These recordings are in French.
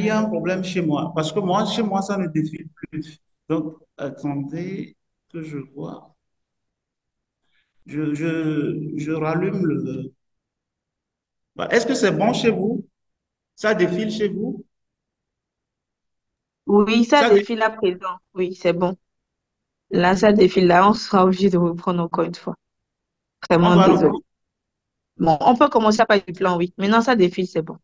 il y a un problème chez moi. Parce que moi, chez moi, ça ne défile plus. Donc, attendez que je vois. Je rallume le... Bah, est-ce que c'est bon chez vous? Ça défile chez vous? Oui, ça Ça dé- défile à présent. Oui, c'est bon. Là, ça défile. Là, on sera obligé de reprendre encore une fois. On Vraiment doit désolé. reprendre. Bon, on peut commencer par du plan, oui. Maintenant, ça défile, c'est bon.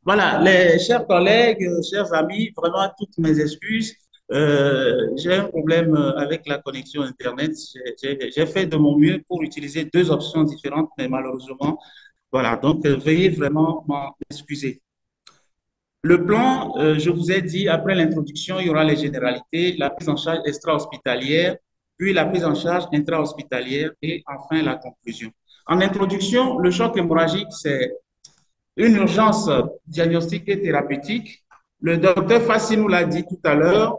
Voilà, les chers collègues, chers amis, vraiment toutes mes excuses. J'ai un problème avec la connexion Internet. J'ai fait de mon mieux pour utiliser deux options différentes, mais malheureusement, voilà. Donc, veuillez vraiment m'en excuser. Le plan, je vous ai dit, après l'introduction, il y aura les généralités, la prise en charge extra-hospitalière, puis la prise en charge intra-hospitalière et enfin la conclusion. En introduction, le choc hémorragique, c'est une urgence diagnostique et thérapeutique. Le docteur Fassi nous l'a dit tout à l'heure.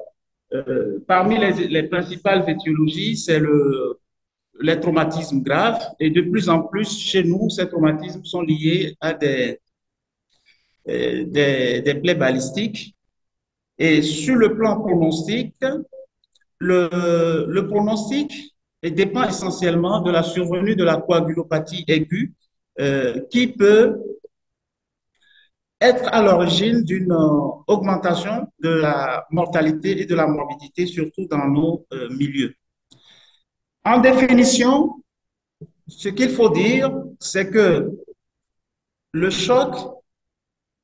Parmi les principales étiologies, c'est les traumatismes graves. Et de plus en plus, chez nous, ces traumatismes sont liés à des plaies balistiques. Et sur le plan pronostic, le pronostic dépend essentiellement de la survenue de la coagulopathie aiguë qui peut être à l'origine d'une augmentation de la mortalité et de la morbidité, surtout dans nos milieux. En définition, ce qu'il faut dire, c'est que le choc,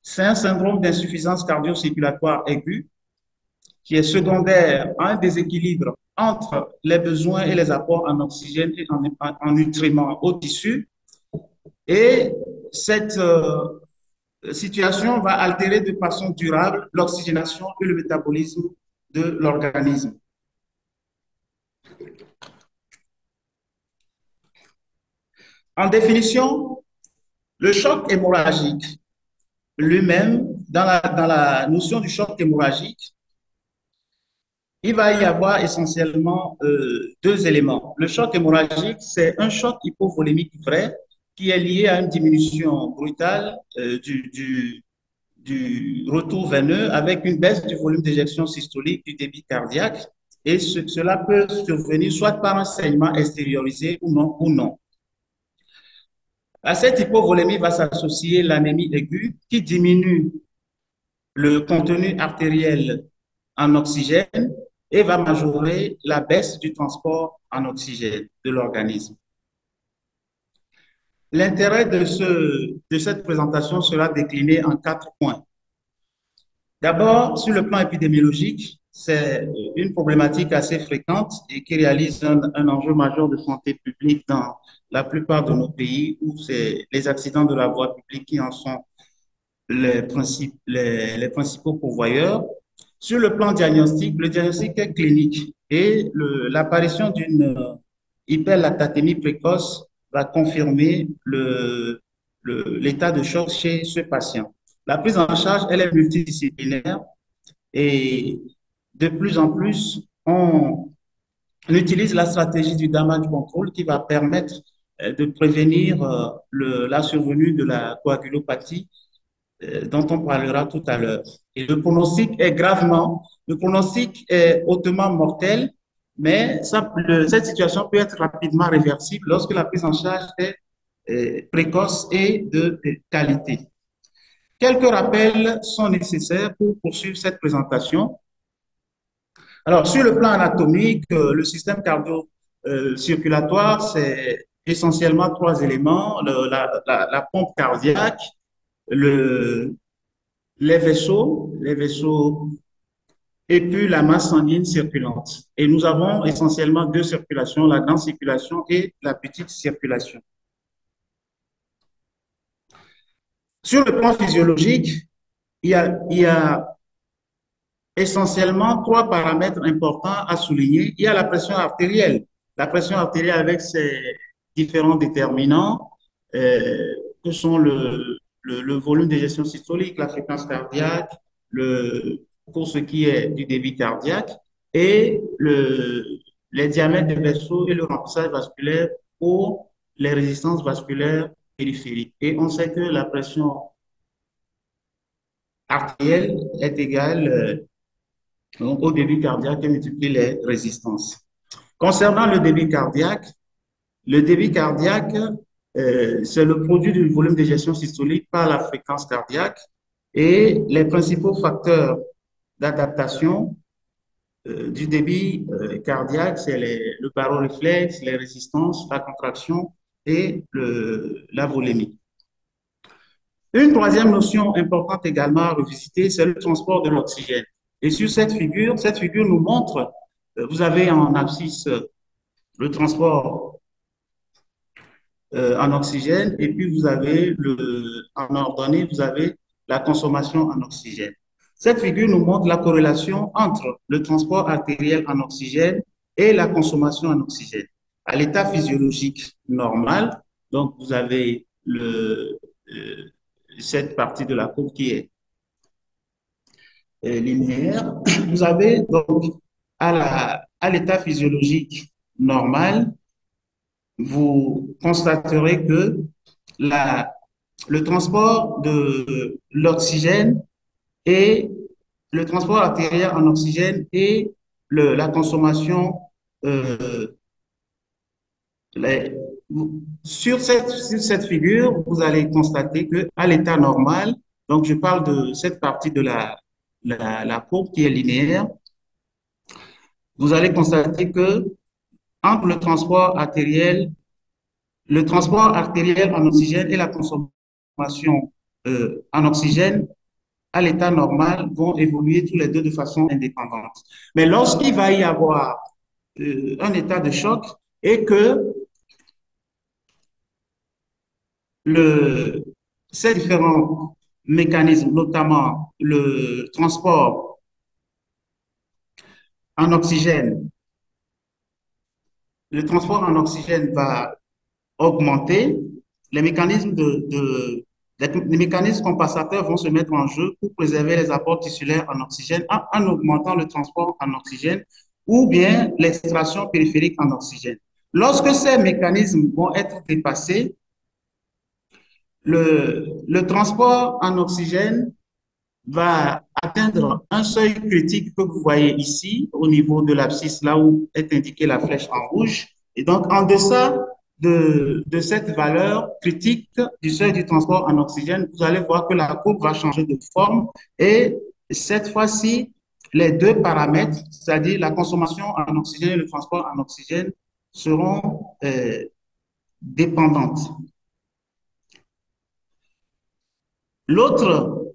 c'est un syndrome d'insuffisance cardio-circulatoire aiguë qui est secondaire à un déséquilibre entre les besoins et les apports en oxygène et en nutriments au tissu. Et cette situation va altérer de façon durable l'oxygénation et le métabolisme de l'organisme. En définition, le choc hémorragique lui-même, dans la notion du choc hémorragique, il va y avoir essentiellement deux éléments. Le choc hémorragique, c'est un choc hypovolémique vrai qui est lié à une diminution brutale du retour veineux avec une baisse du volume d'éjection systolique du débit cardiaque. Et cela peut survenir soit par un saignement extériorisé ou non, ou non. À cette hypovolémie va s'associer l'anémie aiguë qui diminue le contenu artériel en oxygène et va majorer la baisse du transport en oxygène de l'organisme. L'intérêt de cette présentation sera décliné en quatre points. D'abord, sur le plan épidémiologique, c'est une problématique assez fréquente et qui réalise un enjeu majeur de santé publique dans la plupart de nos pays où c'est les accidents de la voie publique qui en sont les principaux pourvoyeurs. Sur le plan diagnostic, le diagnostic est clinique et l'apparition d'une hyperlactatémie précoce va confirmer l'état de choc chez ce patient. La prise en charge, elle est multidisciplinaire et de plus en plus, on utilise la stratégie du damage control qui va permettre de prévenir la survenue de la coagulopathie dont on parlera tout à l'heure. Et le pronostic est hautement mortel, mais cette situation peut être rapidement réversible lorsque la prise en charge est précoce et de qualité. Quelques rappels sont nécessaires pour poursuivre cette présentation. Alors, sur le plan anatomique, le système cardio-circulatoire, c'est essentiellement trois éléments, la pompe cardiaque, le, les vaisseaux et puis la masse sanguine circulante. Et nous avons essentiellement deux circulations, la grande circulation et la petite circulation. Sur le plan physiologique, il y a essentiellement trois paramètres importants à souligner. Il y a la pression artérielle. La pression artérielle avec ses différents déterminants, que sont le volume d'éjection systolique, la fréquence cardiaque, pour ce qui est du débit cardiaque, et les diamètres des vaisseaux et le remplissage vasculaire pour les résistances vasculaires périphériques. Et on sait que la pression artériel est égal donc, au débit cardiaque et multiplie les résistances. Concernant le débit cardiaque, c'est le produit du volume d'éjection systolique par la fréquence cardiaque et les principaux facteurs d'adaptation du débit cardiaque, c'est le baroréflexe, les résistances, la contraction et la volémie. Une troisième notion importante également à revisiter, c'est le transport de l'oxygène. Et sur cette figure nous montre, vous avez en abscisse le transport en oxygène et puis vous avez en ordonnée, vous avez la consommation en oxygène. Cette figure nous montre la corrélation entre le transport artériel en oxygène et la consommation en oxygène. À l'état physiologique normal, donc vous avez cette partie de la courbe qui est linéaire. Vous avez donc à l'état physiologique normal, vous constaterez que le transport de l'oxygène et le transport artériel en oxygène et la consommation euh, les- sur cette figure, vous allez constater qu'à l'état normal, donc je parle de cette partie de la courbe qui est linéaire, vous allez constater que entre le transport artériel en oxygène et la consommation en oxygène à l'état normal vont évoluer tous les deux de façon indépendante. Mais lorsqu'il va y avoir un état de choc et que le, ces différents mécanismes, notamment le transport en oxygène, le transport en oxygène va augmenter, les mécanismes compensateurs vont se mettre en jeu pour préserver les apports tissulaires en oxygène en augmentant le transport en oxygène ou bien l'extraction périphérique en oxygène. Lorsque ces mécanismes vont être dépassés, le transport en oxygène va atteindre un seuil critique que vous voyez ici au niveau de l'abscisse, là où est indiquée la flèche en rouge. Et donc, en deçà de cette valeur critique du seuil du transport en oxygène, vous allez voir que la courbe va changer de forme et cette fois-ci, les deux paramètres, c'est-à-dire la consommation en oxygène et le transport en oxygène, seront dépendantes. L'autre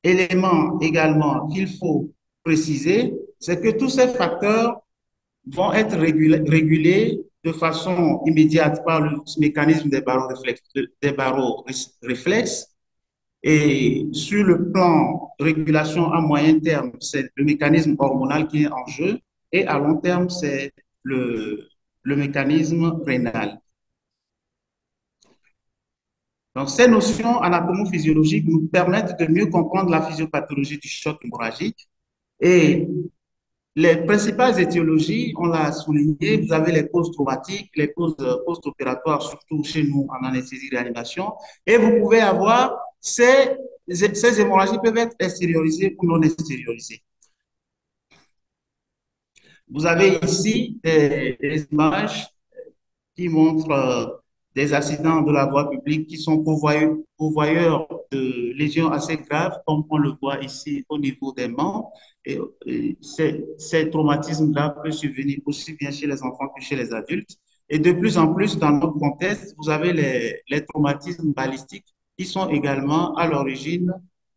élément également qu'il faut préciser, c'est que tous ces facteurs vont être régulés de façon immédiate par le mécanisme des barreaux réflexes. Et sur le plan régulation à moyen terme, c'est le mécanisme hormonal qui est en jeu. Et à long terme, c'est le mécanisme rénal. Donc, ces notions anatomo-physiologiques nous permettent de mieux comprendre la physiopathologie du choc hémorragique. Et les principales étiologies, on l'a souligné, vous avez les causes traumatiques, les causes post-opératoires, surtout chez nous en anesthésie-réanimation, et vous pouvez avoir ces hémorragies peuvent être extériorisées ou non extériorisées. Vous avez ici des images qui montrent des accidents de la voie publique qui sont pourvoyeurs de lésions assez graves, comme on le voit ici au niveau des membres. Et ces traumatismes-là peuvent survenir aussi bien chez les enfants que chez les adultes. Et de plus en plus, dans notre contexte, vous avez les traumatismes balistiques qui sont également à l'origine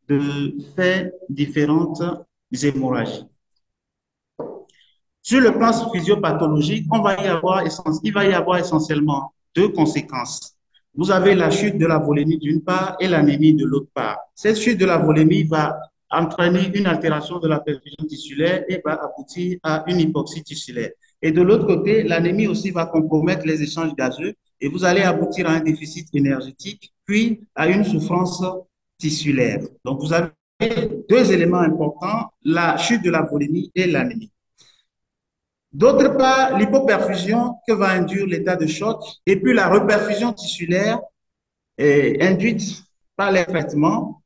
de ces différentes hémorragies. Sur le plan physiopathologique, il va y avoir essentiellement deux conséquences. Vous avez la chute de la volémie d'une part et l'anémie de l'autre part. Cette chute de la volémie va entraîner une altération de la perfusion tissulaire et va aboutir à une hypoxie tissulaire. Et de l'autre côté, l'anémie aussi va compromettre les échanges gazeux et vous allez aboutir à un déficit énergétique, puis à une souffrance tissulaire. Donc, vous avez deux éléments importants, la chute de la volémie et l'anémie. D'autre part, l'hypoperfusion que va induire l'état de choc et puis la reperfusion tissulaire induite par les traitements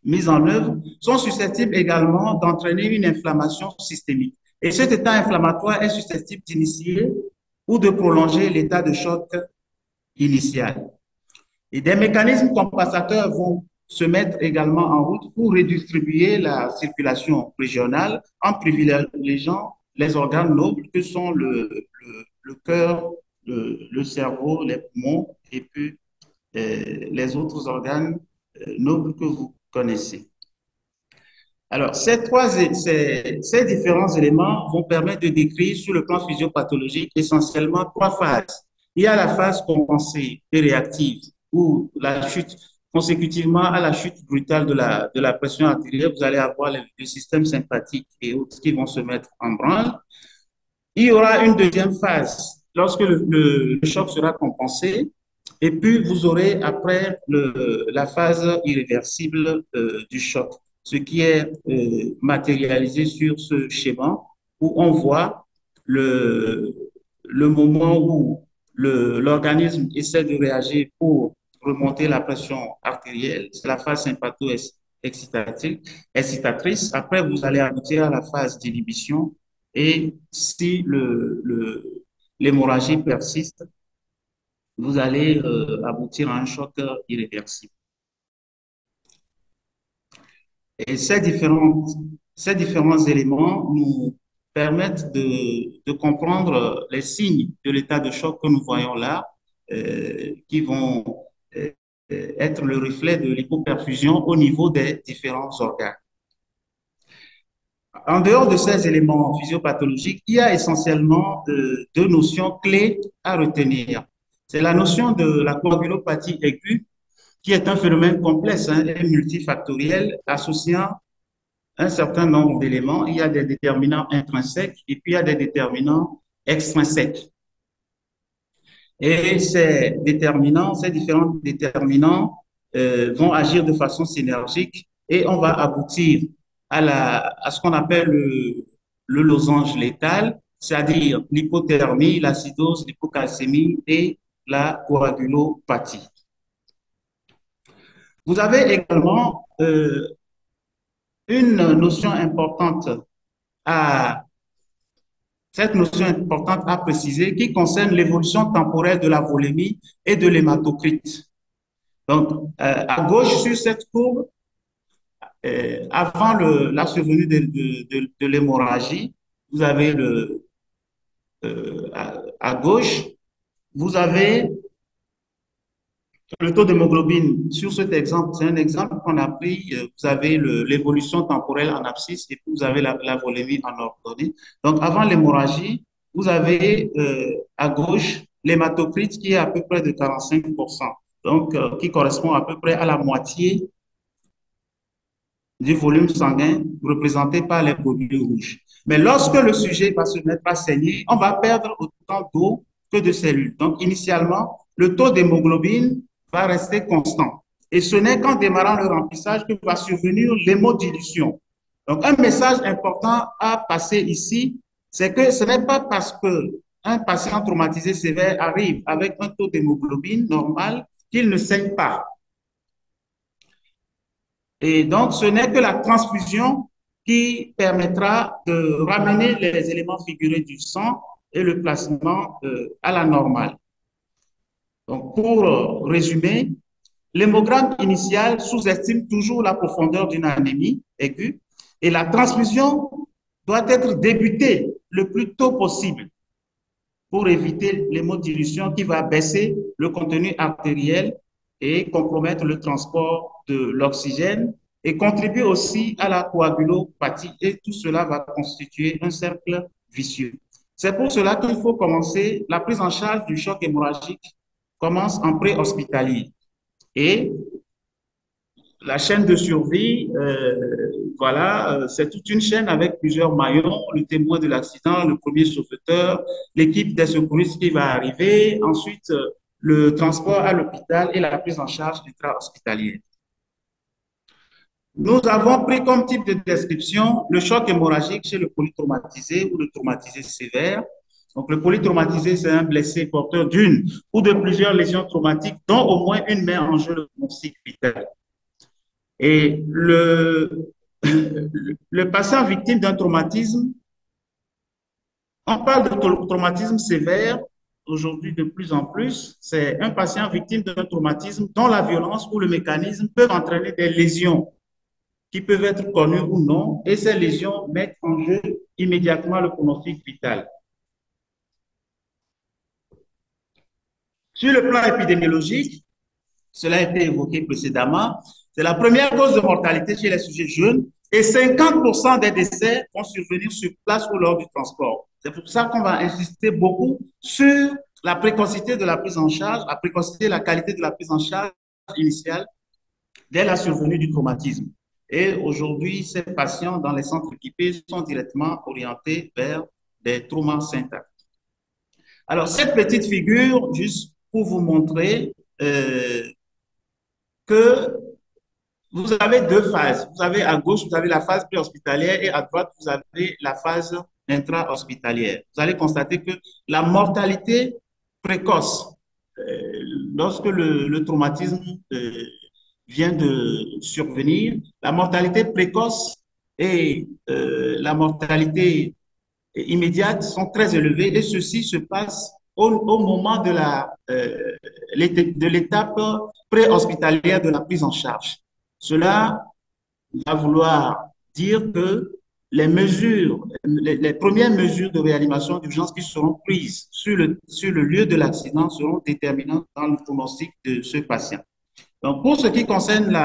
mises en œuvre sont susceptibles également d'entraîner une inflammation systémique. Et cet état inflammatoire est susceptible d'initier ou de prolonger l'état de choc initial. Et des mécanismes compensateurs vont se mettre également en route pour redistribuer la circulation régionale en privilégiant les organes nobles que sont le cœur, le cerveau, les poumons et puis les autres organes nobles que vous connaissez. Alors, ces différents éléments vont permettre de décrire sur le plan physiopathologique essentiellement trois phases. Il y a la phase compensée et réactive, où la chute, consécutivement à la chute brutale de la pression artérielle, vous allez avoir le système sympathique et autres qui vont se mettre en branle. Il y aura une deuxième phase lorsque le choc sera compensé. Et puis, vous aurez après la phase irréversible du choc, ce qui est matérialisé sur ce schéma où on voit le, le moment où l'organisme essaie de réagir pour remonter la pression artérielle. C'est la phase sympatho-excitatrice. Après, vous allez aboutir à la phase d'inhibition. Et si l'hémorragie persiste, vous allez aboutir à un choc irréversible. Et ces différents éléments nous permettent de comprendre les signes de l'état de choc que nous voyons là, qui vont être le reflet de l'hypoperfusion au niveau des différents organes. En dehors de ces éléments physiopathologiques, il y a essentiellement deux notions clés à retenir. C'est la notion de la coagulopathie aiguë, qui est un phénomène complexe et multifactoriel associant un certain nombre d'éléments. Il y a des déterminants intrinsèques et puis il y a des déterminants extrinsèques. Et ces différents déterminants vont agir de façon synergique et on va aboutir à ce qu'on appelle le losange létal, c'est-à-dire l'hypothermie, l'acidose, l'hypocalcémie et la coagulopathie. Vous avez également une notion importante cette notion importante à préciser qui concerne l'évolution temporelle de la volémie et de l'hématocrite. Donc, à gauche sur cette courbe, avant la survenue de l'hémorragie, vous avez à gauche, vous avez le taux d'hémoglobine. Sur cet exemple, c'est un exemple qu'on a pris. Vous avez l'évolution temporelle en abscisse et puis vous avez la volémie en ordonnée. Donc, avant l'hémorragie, vous avez à gauche l'hématocrite qui est à peu près de 45%, donc qui correspond à peu près à la moitié du volume sanguin représenté par les globules rouges. Mais lorsque le sujet va se mettre à saigner, on va perdre autant d'eau que de cellules. Donc, initialement, le taux d'hémoglobine va rester constant. Et ce n'est qu'en démarrant le remplissage que va survenir l'hémodilution. Donc, un message important à passer ici, c'est que ce n'est pas parce qu'un patient traumatisé sévère arrive avec un taux d'hémoglobine normal qu'il ne saigne pas. Et donc, ce n'est que la transfusion qui permettra de ramener les éléments figurés du sang et le placement à la normale. Donc, pour résumer, l'hémogramme initial sous-estime toujours la profondeur d'une anémie aiguë et la transfusion doit être débutée le plus tôt possible pour éviter l'hémodilution qui va baisser le contenu artériel et compromettre le transport de l'oxygène et contribuer aussi à la coagulopathie. Et tout cela va constituer un cercle vicieux. C'est pour cela qu'il faut commencer la prise en charge du choc hémorragique commence en pré-hospitalier. Et la chaîne de survie, voilà, c'est toute une chaîne avec plusieurs maillons, le témoin de l'accident, le premier sauveteur, l'équipe des secouristes qui va arriver, ensuite le transport à l'hôpital et la prise en charge intra-hospitalière. Nous avons pris comme type de description le choc hémorragique chez le polytraumatisé ou le traumatisé sévère. Donc, le polytraumatisé, c'est un blessé porteur d'une ou de plusieurs lésions traumatiques, dont au moins une met en jeu le pronostic vital. Et le patient victime d'un traumatisme, on parle de traumatisme sévère aujourd'hui de plus en plus. C'est un patient victime d'un traumatisme dont la violence ou le mécanisme peuvent entraîner des lésions qui peuvent être connues ou non, et ces lésions mettent en jeu immédiatement le pronostic vital. Sur le plan épidémiologique, cela a été évoqué précédemment, c'est la première cause de mortalité chez les sujets jeunes et 50% des décès vont survenir sur place ou lors du transport. C'est pour ça qu'on va insister beaucoup sur la précocité de la prise en charge, la précocité et la qualité de la prise en charge initiale dès la survenue du traumatisme. Et aujourd'hui, ces patients dans les centres équipés sont directement orientés vers des traumas syntactiques. Alors, cette petite figure, juste pour vous montrer que vous avez deux phases. Vous avez à gauche, vous avez la phase préhospitalière et à droite, vous avez la phase intra-hospitalière. Vous allez constater que la mortalité précoce, lorsque le traumatisme vient de survenir, la mortalité précoce et la mortalité immédiate sont très élevées et ceci se passe au moment de l'étape préhospitalière de la prise en charge. Cela va vouloir dire que les premières mesures de réanimation d'urgence qui seront prises sur le lieu de l'accident seront déterminantes dans le pronostic de ce patient. Donc, pour ce qui concerne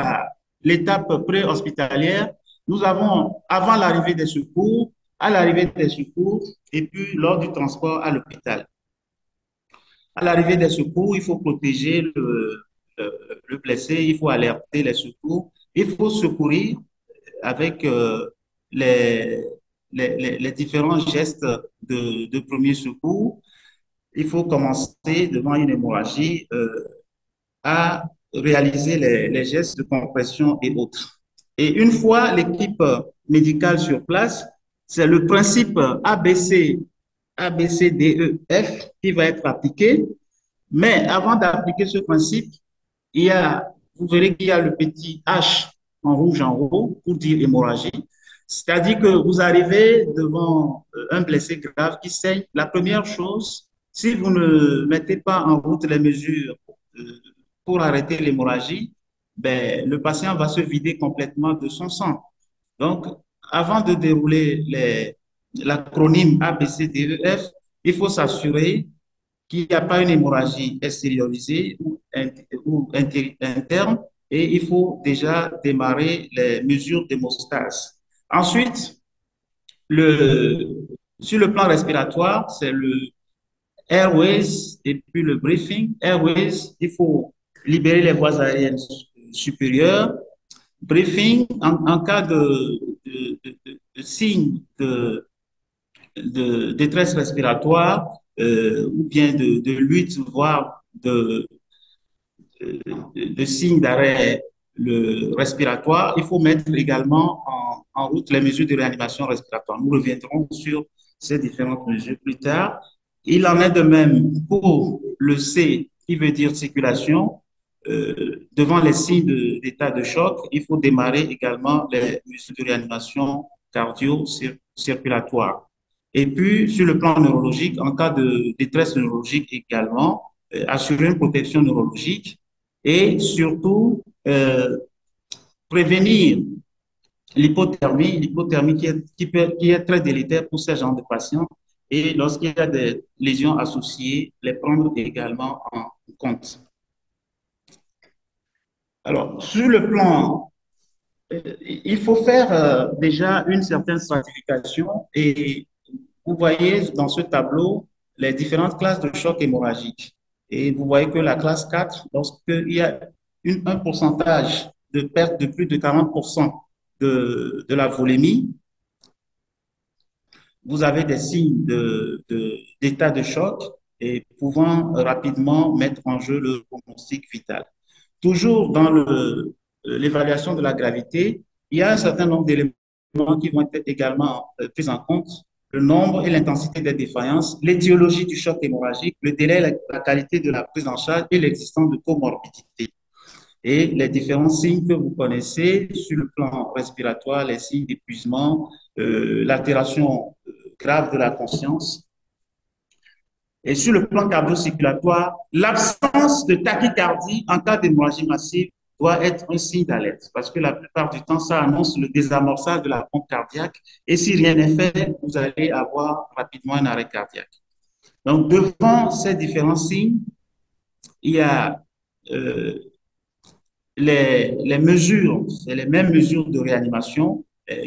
l'étape préhospitalière, nous avons avant l'arrivée des secours, à l'arrivée des secours et puis lors du transport à l'hôpital. À l'arrivée des secours, il faut protéger le blessé, il faut alerter les secours, il faut secourir avec les, les différents gestes de premier secours. Il faut commencer devant une hémorragie à réaliser les gestes de compression et autres. Et une fois l'équipe médicale sur place, c'est le principe ABC, ABCDEF qui va être appliqué. Mais avant d'appliquer ce principe, vous verrez qu'il y a le petit H en rouge en haut pour dire hémorragie. C'est-à-dire que vous arrivez devant un blessé grave qui saigne. La première chose, si vous ne mettez pas en route les mesures pour arrêter l'hémorragie, ben, le patient va se vider complètement de son sang. Donc, avant de dérouler l'acronyme ABCDEF, il faut s'assurer qu'il n'y a pas une hémorragie extériorisée ou interne et il faut déjà démarrer les mesures d'hémostase. Ensuite, sur le plan respiratoire, c'est le airways et puis le briefing. Airways, il faut libérer les voies aériennes supérieures. Briefing, en cas de signe de détresse respiratoire ou bien de lutte, voire de signes d'arrêt respiratoire, il faut mettre également en route les mesures de réanimation respiratoire. Nous reviendrons sur ces différentes mesures plus tard. Il en est de même pour le C, qui veut dire circulation. Devant les signes d'état de choc, il faut démarrer également les mesures de réanimation cardio-circulatoire. Et puis, sur le plan neurologique, en cas de détresse neurologique également, assurer une protection neurologique et surtout prévenir l'hypothermie qui est très délétère pour ces genres de patients. Et lorsqu'il y a des lésions associées, les prendre également en compte. Alors, sur le plan, il faut faire déjà une certaine stratification et vous voyez dans ce tableau les différentes classes de choc hémorragique. Et vous voyez que la classe 4, lorsqu'il y a un pourcentage de perte de plus de 40% de la volémie, vous avez des signes d'état de choc et pouvant rapidement mettre en jeu le pronostic vital. Toujours dans l'évaluation de la gravité, il y a un certain nombre d'éléments qui vont être également pris en compte. Le nombre et l'intensité des défaillances, l'étiologie du choc hémorragique, le délai, la qualité de la prise en charge et l'existence de comorbidité. et les différents signes que vous connaissez sur le plan respiratoire, les signes d'épuisement, l'altération grave de la conscience. Et sur le plan cardio-circulatoire, l'absence de tachycardie en cas d'hémorragie massive doit être un signe d'alerte parce que la plupart du temps, ça annonce le désamorçage de la pompe cardiaque et si rien n'est fait, vous allez avoir rapidement un arrêt cardiaque. Donc, devant ces différents signes, il y a les mesures, c'est les mêmes mesures de réanimation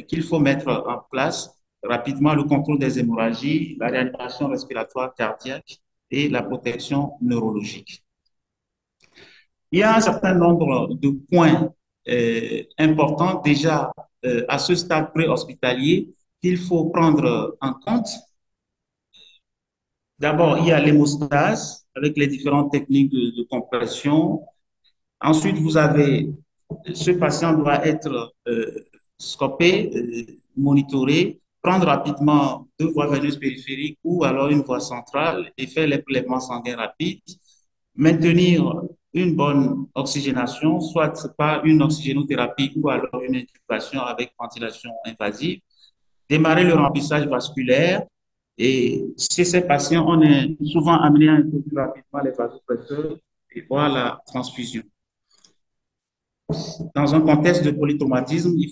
qu'il faut mettre en place rapidement, le contrôle des hémorragies, la réanimation respiratoire cardiaque et la protection neurologique. Il y a un certain nombre de points importants déjà à ce stade préhospitalier qu'il faut prendre en compte. D'abord, il y a l'hémostase avec les différentes techniques de compression. Ensuite, vous avez, ce patient doit être scopé, monitoré, prendre rapidement deux voies veineuses périphériques ou alors une voie centrale et faire les prélèvements sanguins rapides, maintenir une bonne oxygénation, soit par une oxygénothérapie ou alors une intubation avec ventilation invasive, démarrer le remplissage vasculaire et chez ces patients, on est souvent amené à introduire plus rapidement les vasopresseurs et voir la transfusion. Dans un contexte de polytraumatisme, il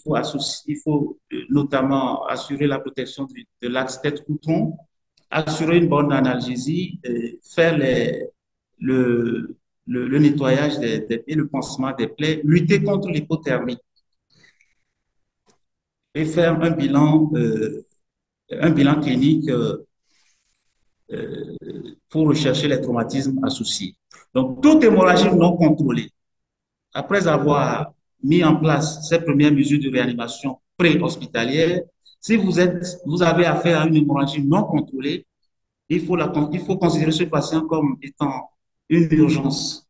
faut notamment assurer la protection de l'axe tête-cou-tronc, assurer une bonne analgésie, faire le nettoyage des plaies, le pansement des plaies, lutter contre l'hypothermie et faire un bilan clinique pour rechercher les traumatismes associés. Donc, toute hémorragie non contrôlée, après avoir mis en place ces premières mesures de réanimation pré-hospitalière, si vous avez affaire à une hémorragie non contrôlée, il faut considérer ce patient comme étant une urgence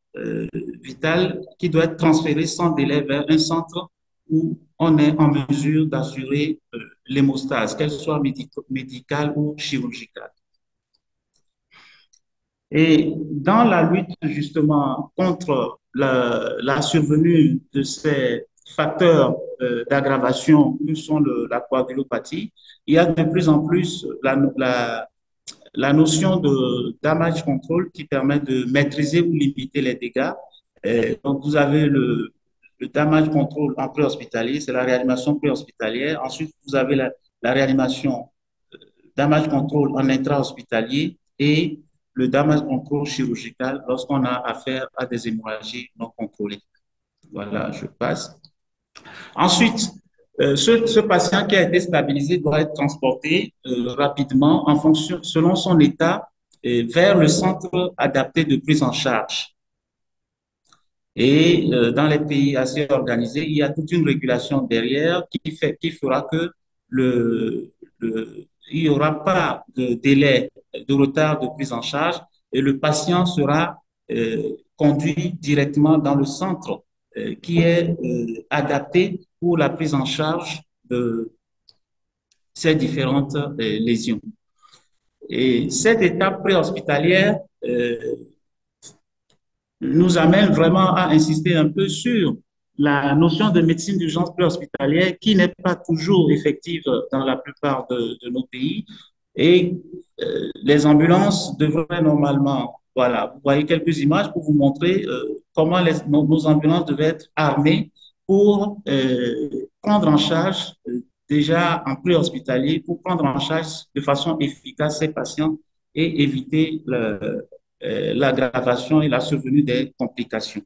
vitale qui doit être transférée sans délai vers un centre où on est en mesure d'assurer l'hémostase, qu'elle soit médicale ou chirurgicale. Et dans la lutte justement contre la survenue de ces facteurs d'aggravation que sont la coagulopathie, il y a de plus en plus la notion de damage control qui permet de maîtriser ou limiter les dégâts. Donc, vous avez le damage control en préhospitalier, c'est la réanimation préhospitalière. Ensuite, vous avez la réanimation damage control en intra-hospitalier et le damage control chirurgical lorsqu'on a affaire à des hémorragies non contrôlées. Voilà, je passe. Ensuite, ce patient qui a été stabilisé doit être transporté rapidement en fonction, selon son état vers le centre adapté de prise en charge. Et dans les pays assez organisés, il y a toute une régulation derrière qui fera que il n'y aura pas de délai, de retard de prise en charge et le patient sera conduit directement dans le centre qui est adapté pour la prise en charge de ces différentes lésions. Et cette étape préhospitalière nous amène vraiment à insister un peu sur la notion de médecine d'urgence préhospitalière qui n'est pas toujours effective dans la plupart de nos pays. Et les ambulances devraient normalement, voilà, vous voyez quelques images pour vous montrer comment nos ambulances devaient être armées pour prendre en charge déjà en préhospitalier, pour prendre en charge de façon efficace ces patients et éviter l'aggravation et la survenue des complications.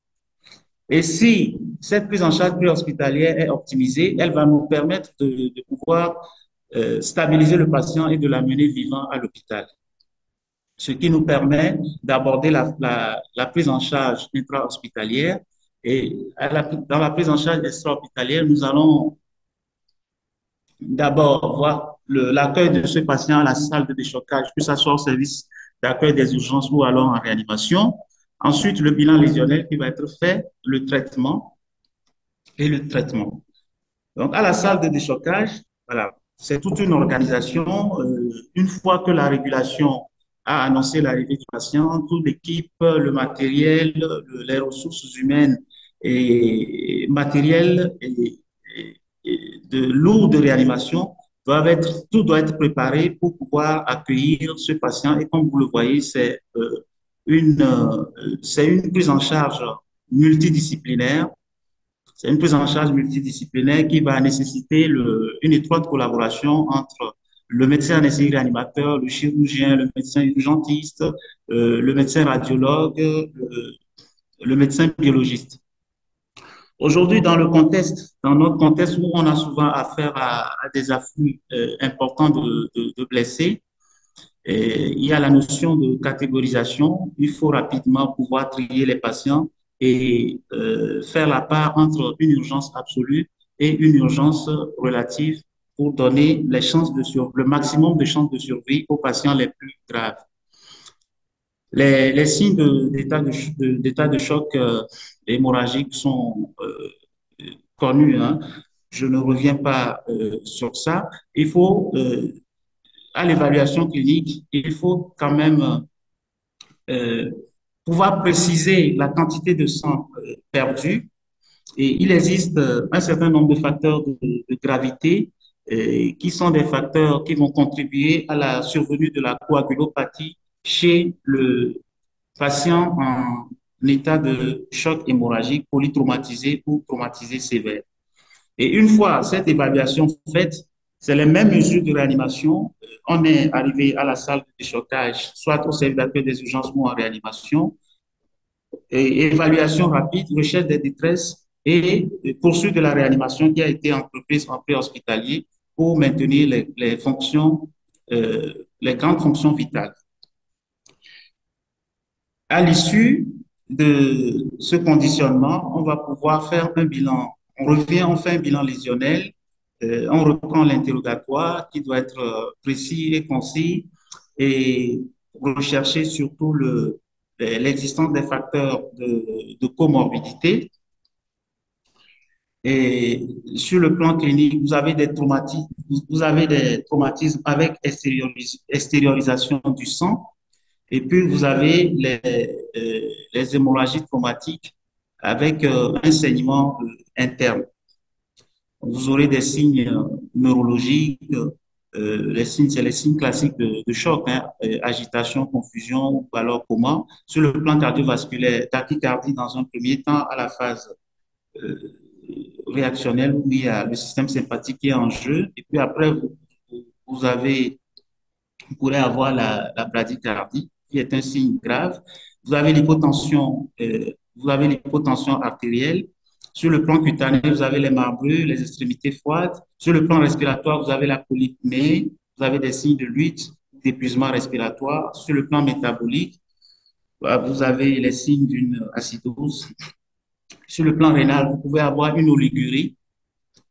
Et si cette prise en charge préhospitalière est optimisée, elle va nous permettre de pouvoir stabiliser le patient et de l'amener vivant à l'hôpital. Ce qui nous permet d'aborder la prise en charge intra-hospitalière. Et dans la prise en charge extra-hospitalière, nous allons d'abord voir l'accueil de ce patient à la salle de déchocage, que ce soit au service d'accueil des urgences ou alors en réanimation. Ensuite, le bilan lésionnel qui va être fait, le traitement et le traitement. Donc, à la salle de déchocage, voilà, c'est toute une organisation. Une fois que la régulation a annoncé l'arrivée du patient, toute l'équipe, le matériel, les ressources humaines et matériel de lourd de réanimation tout doit être préparé pour pouvoir accueillir ce patient. Et comme vous le voyez, c'est une prise en charge multidisciplinaire. C'est une prise en charge multidisciplinaire qui va nécessiter une étroite collaboration entre le médecin anesthésiste réanimateur, le chirurgien, le médecin urgentiste, le médecin radiologue, le médecin biologiste. Aujourd'hui, dans notre contexte où on a souvent affaire à des afflux importants de blessés, il y a la notion de catégorisation. Il faut rapidement pouvoir trier les patients et faire la part entre une urgence absolue et une urgence relative pour donner le maximum de chances de survie aux patients les plus graves. Les signes d'état de choc hémorragique sont connus, hein. Je ne reviens pas sur ça. Il faut, à l'évaluation clinique, il faut quand même euh, pouvoir préciser la quantité de sang perdu. Et il existe un certain nombre de facteurs de gravité qui sont des facteurs qui vont contribuer à la survenue de la coagulopathie chez le patient en état de choc hémorragique polytraumatisé ou traumatisé sévère. Et une fois cette évaluation faite, c'est les mêmes mesures de réanimation. On est arrivé à la salle de déchocage, soit au service d'accueil des urgences ou en réanimation, et évaluation rapide, recherche des détresses et poursuite de la réanimation qui a été entreprise en préhospitalier pour maintenir les fonctions, les grandes fonctions vitales. À l'issue de ce conditionnement, on va pouvoir faire un bilan. On fait un bilan lésionnel, on reprend l'interrogatoire qui doit être précis et concis et rechercher surtout l'existence des facteurs de comorbidité. Et sur le plan clinique, vous avez des traumatismes avec extériorisation du sang. Et puis, vous avez les hémorragies traumatiques avec un saignement interne. Vous aurez des signes neurologiques. Les signes, c'est les signes classiques de choc, hein, agitation, confusion ou alors coma. Sur le plan cardiovasculaire, tachycardie dans un premier temps à la phase euh, réactionnelle où il y a le système sympathique qui est en jeu. Et puis après, vous avez vous pourrez avoir la bradycardie, qui est un signe grave. Vous avez l'hypotension artérielle. Sur le plan cutané, vous avez les marbrures, les extrémités froides. Sur le plan respiratoire, vous avez la polypnée, vous avez des signes de lutte, d'épuisement respiratoire. Sur le plan métabolique, vous avez les signes d'une acidose. Sur le plan rénal, vous pouvez avoir une oligurie.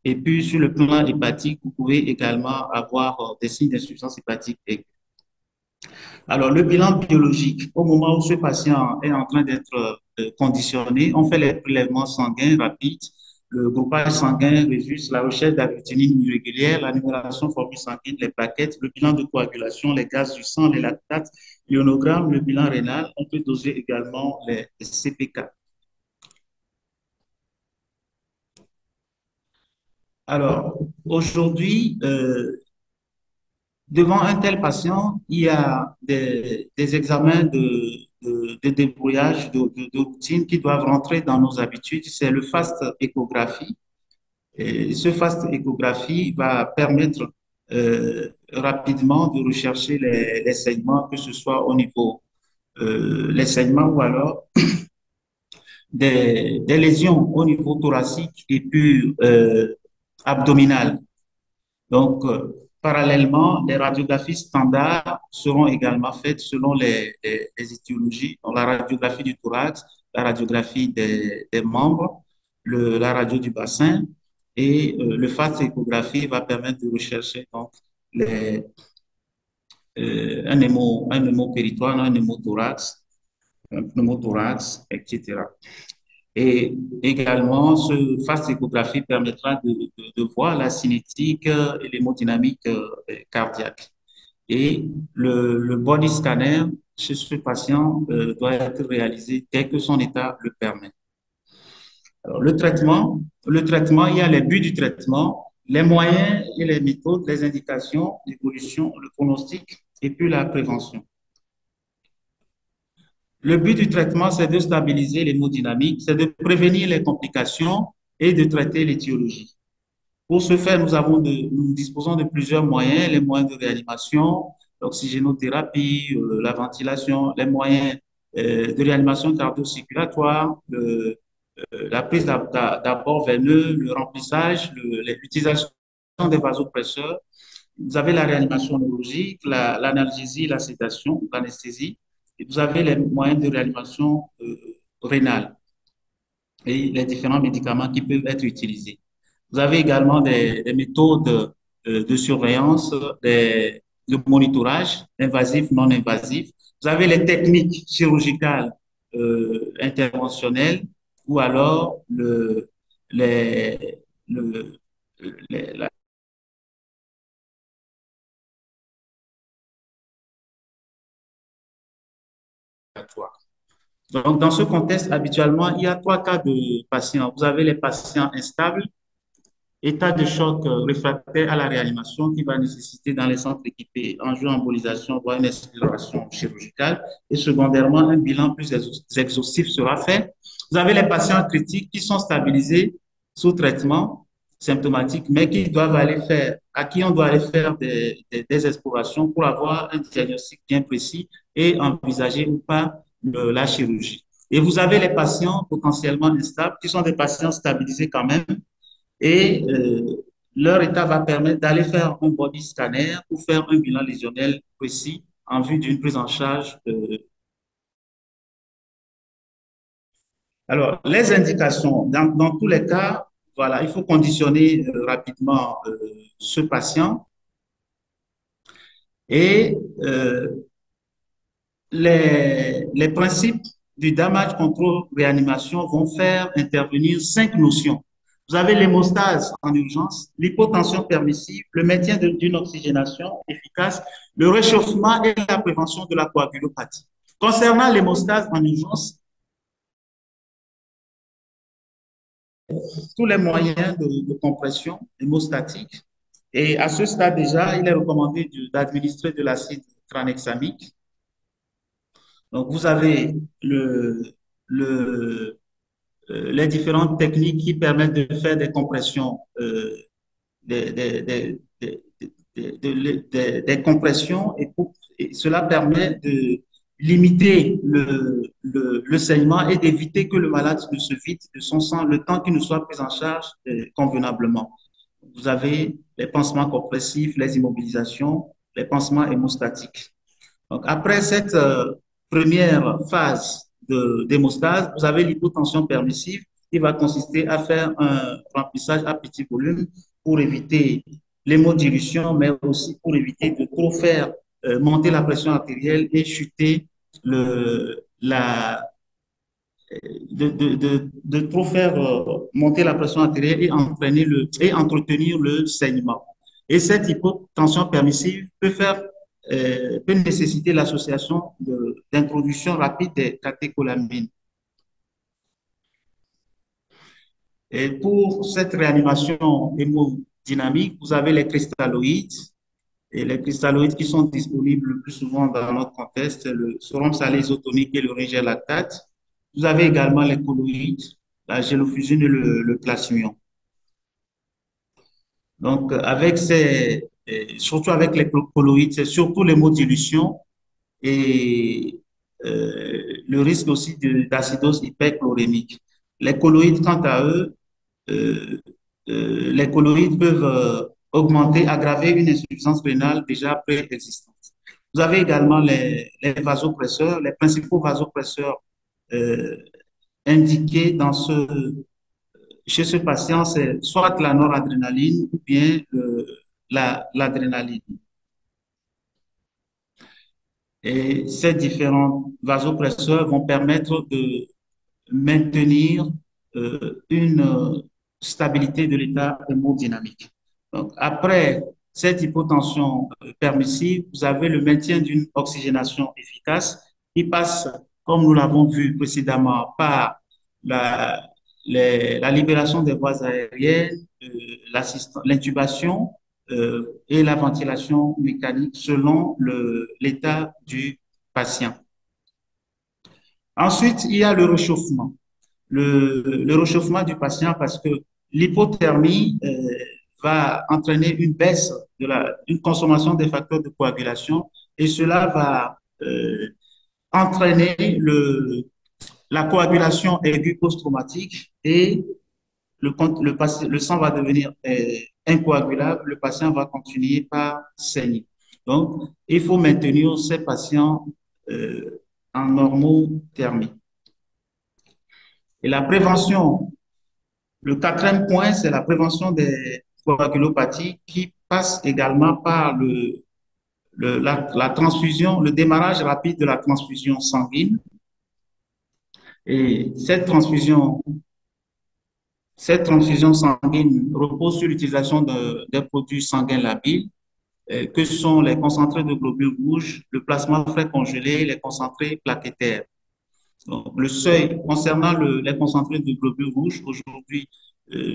Et puis, sur le plan hépatique, vous pouvez également avoir des signes d'insuffisance hépatique aiguë. Alors, le bilan biologique, au moment où ce patient est en train d'être conditionné, on fait les prélèvements sanguins rapides. Le groupage sanguin résulte la recherche d'agglutinin irrégulière, la numération formule sanguine, les plaquettes, le bilan de coagulation, les gaz du sang, les lactates, l'ionogramme, le bilan rénal. On peut doser également les CPK. Alors, aujourd'hui, devant un tel patient, il y a des examens de débrouillage, de routine qui doivent rentrer dans nos habitudes. C'est le fast échographie. Et ce fast échographie va permettre rapidement de rechercher les saignements, que ce soit au niveau les saignements ou alors des lésions au niveau thoracique et puis abdominal. Donc, parallèlement, les radiographies standards seront également faites selon les étiologies. Donc, la radiographie du thorax, la radiographie des membres, la radio du bassin et le FAST échographie va permettre de rechercher donc les, un hémopéritoire, un pneumothorax, etc. Et également, ce fast échographie permettra de voir la cinétique et l'hémodynamique cardiaque. Et le body scanner chez ce patient doit être réalisé dès que son état le permet. Alors, le traitement, il y a les buts du traitement, les moyens et les méthodes, les indications, l'évolution, le pronostic et puis la prévention. Le but du traitement, c'est de stabiliser l'hémodynamique, c'est de prévenir les complications et de traiter l'étiologie. Pour ce faire, nous disposons de plusieurs moyens, les moyens de réanimation, l'oxygénothérapie, la ventilation, les moyens de réanimation cardio-circulatoire, la prise d'apport veineux, le remplissage, l'utilisation des vasopresseurs. Vous avez la réanimation neurologique, l'analgésie, la sédation, l'anesthésie. Et vous avez les moyens de réanimation rénale et les différents médicaments qui peuvent être utilisés. Vous avez également des méthodes de surveillance, de monitorage invasif, non invasif. Vous avez les techniques chirurgicales interventionnelles ou alors les, le, la Donc, dans ce contexte, habituellement, il y a trois cas de patients. Vous avez les patients instables, état de choc réfractaire à la réanimation qui va nécessiter dans les centres équipés angio-embolisation, voire une exploration chirurgicale. Et secondairement, un bilan plus exhaustif sera fait. Vous avez les patients critiques qui sont stabilisés sous traitement symptomatique, mais qui doivent aller faire, à qui on doit aller faire des explorations pour avoir un diagnostic bien précis et envisager ou pas la chirurgie. Et vous avez les patients potentiellement instables qui sont des patients stabilisés quand même et leur état va permettre d'aller faire un body scanner ou faire un bilan lésionnel précis en vue d'une prise en charge. Alors, les indications, dans tous les cas, voilà, il faut conditionner rapidement ce patient et les principes du damage control réanimation vont faire intervenir cinq notions. Vous avez l'hémostase en urgence, l'hypotension permissive, le maintien d'une oxygénation efficace, le réchauffement et la prévention de la coagulopathie. Concernant l'hémostase en urgence, tous les moyens de compression hémostatique. Et à ce stade déjà, il est recommandé d'administrer de l'acide tranexamique. Donc, vous avez le, les différentes techniques qui permettent de faire des compressions, des, des, des, des compressions et cela permet de limiter le saignement et d'éviter que le malade ne se vide de son sang le temps qu'il ne soit pris en charge convenablement. Vous avez les pansements compressifs, les immobilisations, les pansements hémostatiques. Donc, après cette première phase d'hémostase, vous avez l'hypotension permissive qui va consister à faire un remplissage à petit volume pour éviter l'hémodilution, mais aussi pour éviter de trop faire monter la pression artérielle et chuter le, la, de trop faire monter la pression artérielle et entraîner et entretenir le saignement. Et cette hypotension permissive peut nécessiter l'association d'introduction rapide des catécholamines. Et pour cette réanimation hémodynamique, vous avez les cristalloïdes. Et les cristalloïdes qui sont disponibles le plus souvent dans notre contexte, c'est le sérum salé isotonique et le rigel-lactate. Vous avez également les colloïdes, la gélofusine et le plasmion. Donc, surtout avec les colloïdes, c'est surtout l'hémodilution et le risque aussi d'acidose hyperchlorémique. Les colloïdes, quant à eux, euh, les colloïdes peuvent augmenter, aggraver une insuffisance rénale déjà préexistante. Vous avez également les vasopresseurs, les principaux vasopresseurs euh, indiqués chez ce patient, c'est soit la noradrénaline ou bien l'adrénaline. Et ces différents vasopresseurs vont permettre de maintenir une stabilité de l'état hémodynamique. Donc, après cette hypotension permissive, vous avez le maintien d'une oxygénation efficace qui passe, comme nous l'avons vu précédemment, par la, la libération des voies aériennes, l'intubation et la ventilation mécanique selon l'état du patient. Ensuite, il y a le réchauffement. Le réchauffement du patient parce que l'hypothermie va entraîner une baisse une consommation des facteurs de coagulation et cela va entraîner la coagulation aiguë post-traumatique et le sang va devenir incoagulable, le patient va continuer par saigner. Donc, il faut maintenir ces patients en normothermie. Et la prévention, le quatrième point, c'est la prévention des coagulopathies qui passe également par la transfusion, le démarrage rapide de la transfusion sanguine. Et cette transfusion sanguine repose sur l'utilisation des produits sanguins labiles, que sont les concentrés de globules rouges, le plasma frais congelé, les concentrés plaquettaires. Donc, le seuil concernant les concentrés de globules rouges, aujourd'hui,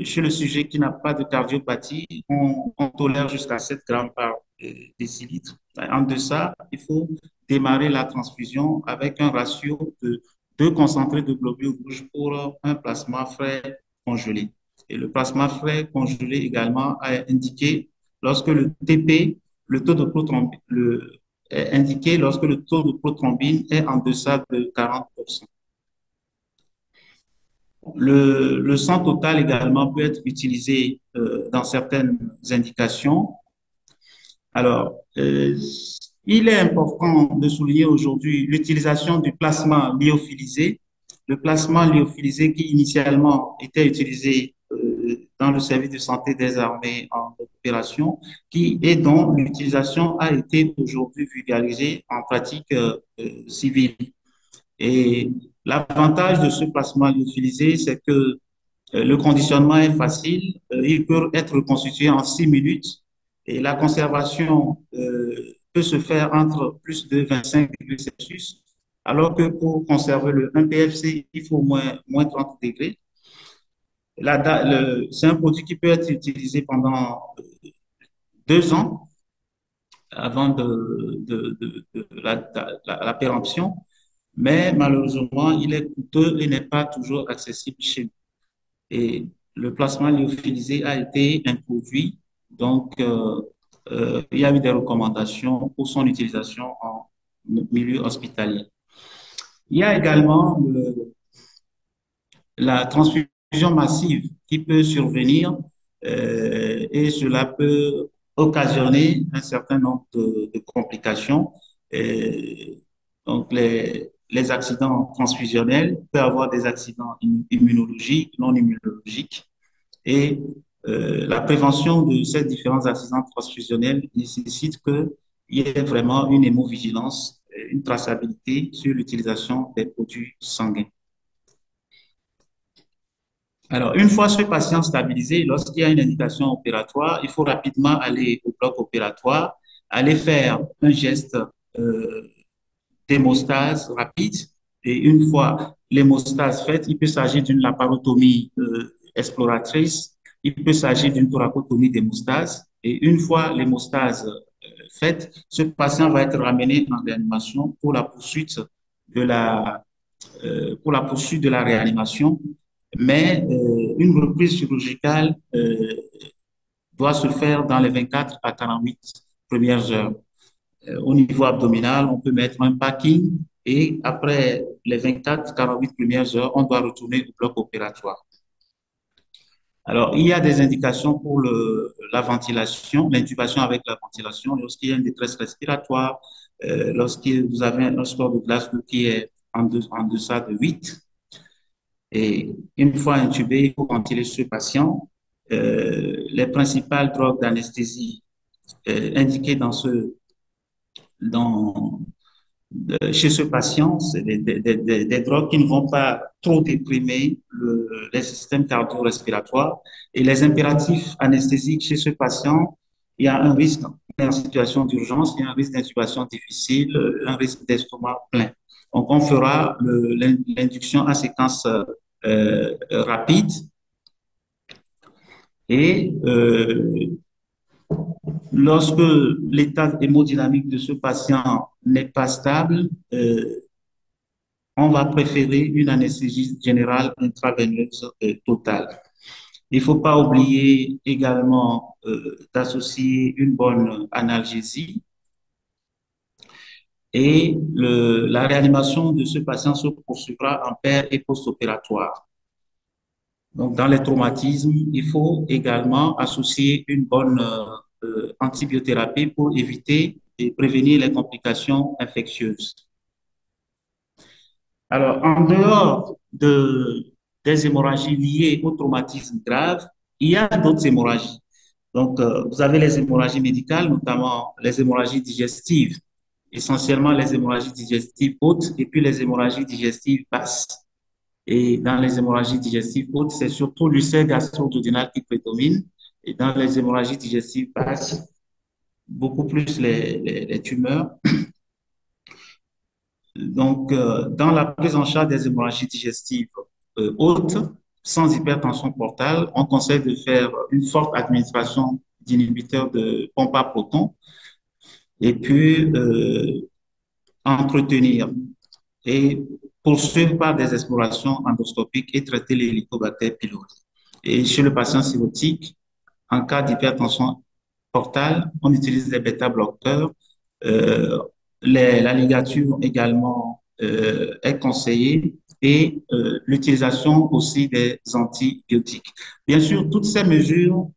chez le sujet qui n'a pas de cardiopathie, on tolère jusqu'à 7 grammes par décilitre. En deçà, il faut démarrer la transfusion avec un ratio de 2 concentrés de globules rouges pour un plasma frais congelé. Et le plasma frais congelé également est indiqué lorsque le TP, le taux de prothrombine, est indiqué lorsque le taux de prothrombine est en deçà de 40%. Le sang total également peut être utilisé dans certaines indications. Alors, il est important de souligner aujourd'hui l'utilisation du plasma lyophilisé. Le plasma lyophilisé qui initialement était utilisé dans le service de santé des armées en opération, et dont l'utilisation a été aujourd'hui vulgarisée en pratique civile. Et l'avantage de ce plasma lyophilisé, c'est que le conditionnement est facile, il peut être constitué en 6 minutes et la conservation peut se faire entre plus de 25 degrés Celsius, alors que pour conserver un PFC, il faut moins 30 degrés. C'est un produit qui peut être utilisé pendant 2 ans avant la péremption, mais malheureusement, il est coûteux et n'est pas toujours accessible chez nous. Et le plasma lyophilisé a été introduit, donc il y a eu des recommandations pour son utilisation en milieu hospitalier. Il y a également la transfusion massive qui peut survenir et cela peut occasionner un certain nombre de complications. Donc, les accidents transfusionnels peuvent avoir des accidents immunologiques, non immunologiques. Et la prévention de ces différents accidents transfusionnels nécessite qu'il y ait vraiment une hémovigilance, une traçabilité sur l'utilisation des produits sanguins. Alors, une fois ce patient stabilisé, lorsqu'il y a une indication opératoire, il faut rapidement aller au bloc opératoire, aller faire un geste d'hémostase rapide. Et une fois l'hémostase faite, il peut s'agir d'une laparotomie exploratrice, il peut s'agir d'une thoracotomie d'hémostase. Et une fois l'hémostase faite, ce patient va être ramené en réanimation pour la poursuite de la réanimation. Mais une reprise chirurgicale doit se faire dans les 24 à 48 premières heures. Au niveau abdominal, on peut mettre un packing et après les 24-48 premières heures, on doit retourner au bloc opératoire. Alors, il y a des indications pour la ventilation, l'intubation avec la ventilation, lorsqu'il y a une détresse respiratoire, lorsque vous avez un score de Glasgow qui est en deçà de 8. Et une fois intubé, il faut ventiler ce patient. Les principales drogues d'anesthésie indiquées chez ce patient, c'est des drogues qui ne vont pas trop déprimer les systèmes cardio-respiratoires. Et les impératifs anesthésiques chez ce patient, il y a un risque en situation d'urgence, il y a un risque d'intubation difficile, un risque d'estomac plein. Donc, on fera l'induction à séquence rapide et lorsque l'état hémodynamique de ce patient n'est pas stable, on va préférer une anesthésie générale intraveineuse totale. Il ne faut pas oublier également d'associer une bonne analgésie et la réanimation de ce patient se poursuivra en paire et post-opératoire. Donc, dans les traumatismes, il faut également associer une bonne antibiothérapie pour éviter et prévenir les complications infectieuses. Alors, en dehors des hémorragies liées au traumatisme grave, il y a d'autres hémorragies. Donc, vous avez les hémorragies médicales, notamment les hémorragies digestives, essentiellement les hémorragies digestives hautes et puis les hémorragies digestives basses. Et dans les hémorragies digestives hautes, c'est surtout l'ulcère gastro-duodénal qui prédomine. Et dans les hémorragies digestives basses, beaucoup plus les tumeurs. Donc, dans la prise en charge des hémorragies digestives hautes, sans hypertension portale, on conseille de faire une forte administration d'inhibiteurs de pompe à protons et puis entretenir et poursuivre par des explorations endoscopiques et traiter les Helicobacter pylori. Et chez le patient cirrhotique, en cas d'hypertension portale, on utilise des bêta-bloqueurs. Euh, la ligature également est conseillée et l'utilisation aussi des antibiotiques. Bien sûr, toutes ces mesures,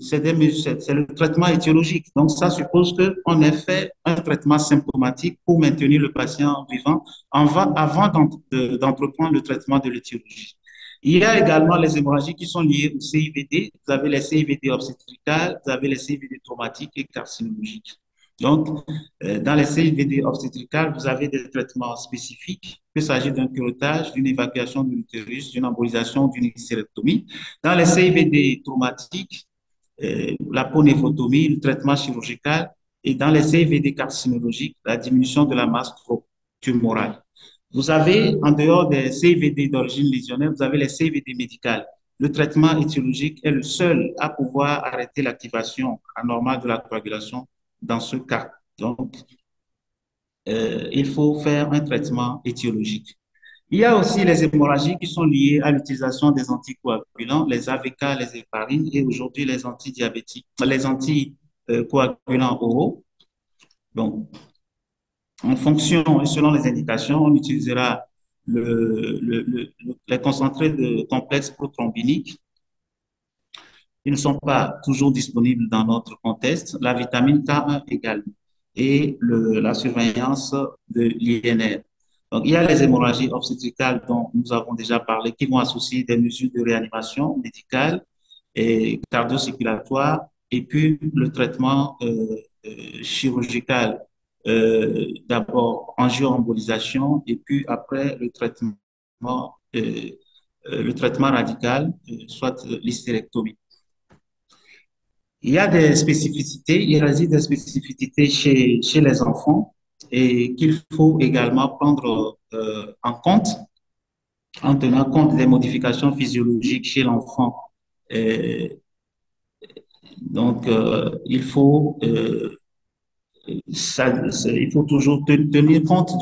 c'est le traitement étiologique. Donc, ça suppose qu'on ait fait un traitement symptomatique pour maintenir le patient vivant avant d'entreprendre le traitement de l'étiologie. Il y a également les hémorragies qui sont liées au CIVD. Vous avez les CIVD obstétricales, vous avez les CIVD traumatiques et carcinologiques. Donc, dans les CIVD obstétricales, vous avez des traitements spécifiques, qu'il s'agisse d'un curettage, d'une évacuation de l'utérus, d'une embolisation, d'une hystérectomie. Dans les CIVD traumatiques, la ponéphotomie, le traitement chirurgical, et dans les CIVD carcinologiques, la diminution de la masse tumorale. Vous avez, en dehors des CIVD d'origine lésionnaire, vous avez les CIVD médicales. Le traitement étiologique est le seul à pouvoir arrêter l'activation anormale de la coagulation dans ce cas. Donc, il faut faire un traitement étiologique. Il y a aussi les hémorragies qui sont liées à l'utilisation des anticoagulants, les AVK, les héparines et aujourd'hui les antidiabétiques, les anticoagulants oraux. Donc, en fonction et selon les indications, on utilisera les concentrés de complexes prothrombiniques. Ils ne sont pas toujours disponibles dans notre contexte. La vitamine K1 également et la surveillance de l'INR. Donc, il y a les hémorragies obstétricales dont nous avons déjà parlé qui vont associer des mesures de réanimation médicale et cardio-circulatoire et puis le traitement chirurgical. D'abord angio-embolisation et puis après le traitement radical, soit l'hystérectomie. Il y a des spécificités, il réside des spécificités chez les enfants et qu'il faut également prendre en compte en tenant compte des modifications physiologiques chez l'enfant. Donc, il faut toujours tenir compte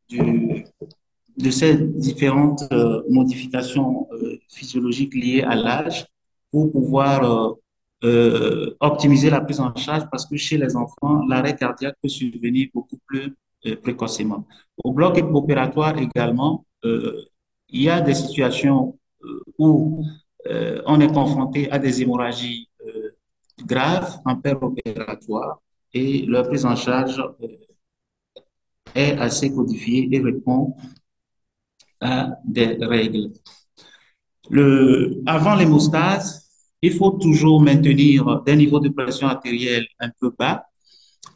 de ces différentes modifications physiologiques liées à l'âge pour pouvoir optimiser la prise en charge parce que chez les enfants, l'arrêt cardiaque peut survenir beaucoup plus précocement. Au bloc opératoire également, il y a des situations où on est confronté à des hémorragies graves en paire opératoire et leur prise en charge est assez codifiée et répond à des règles. Avant l'hémostase, il faut toujours maintenir des niveaux de pression artérielle un peu bas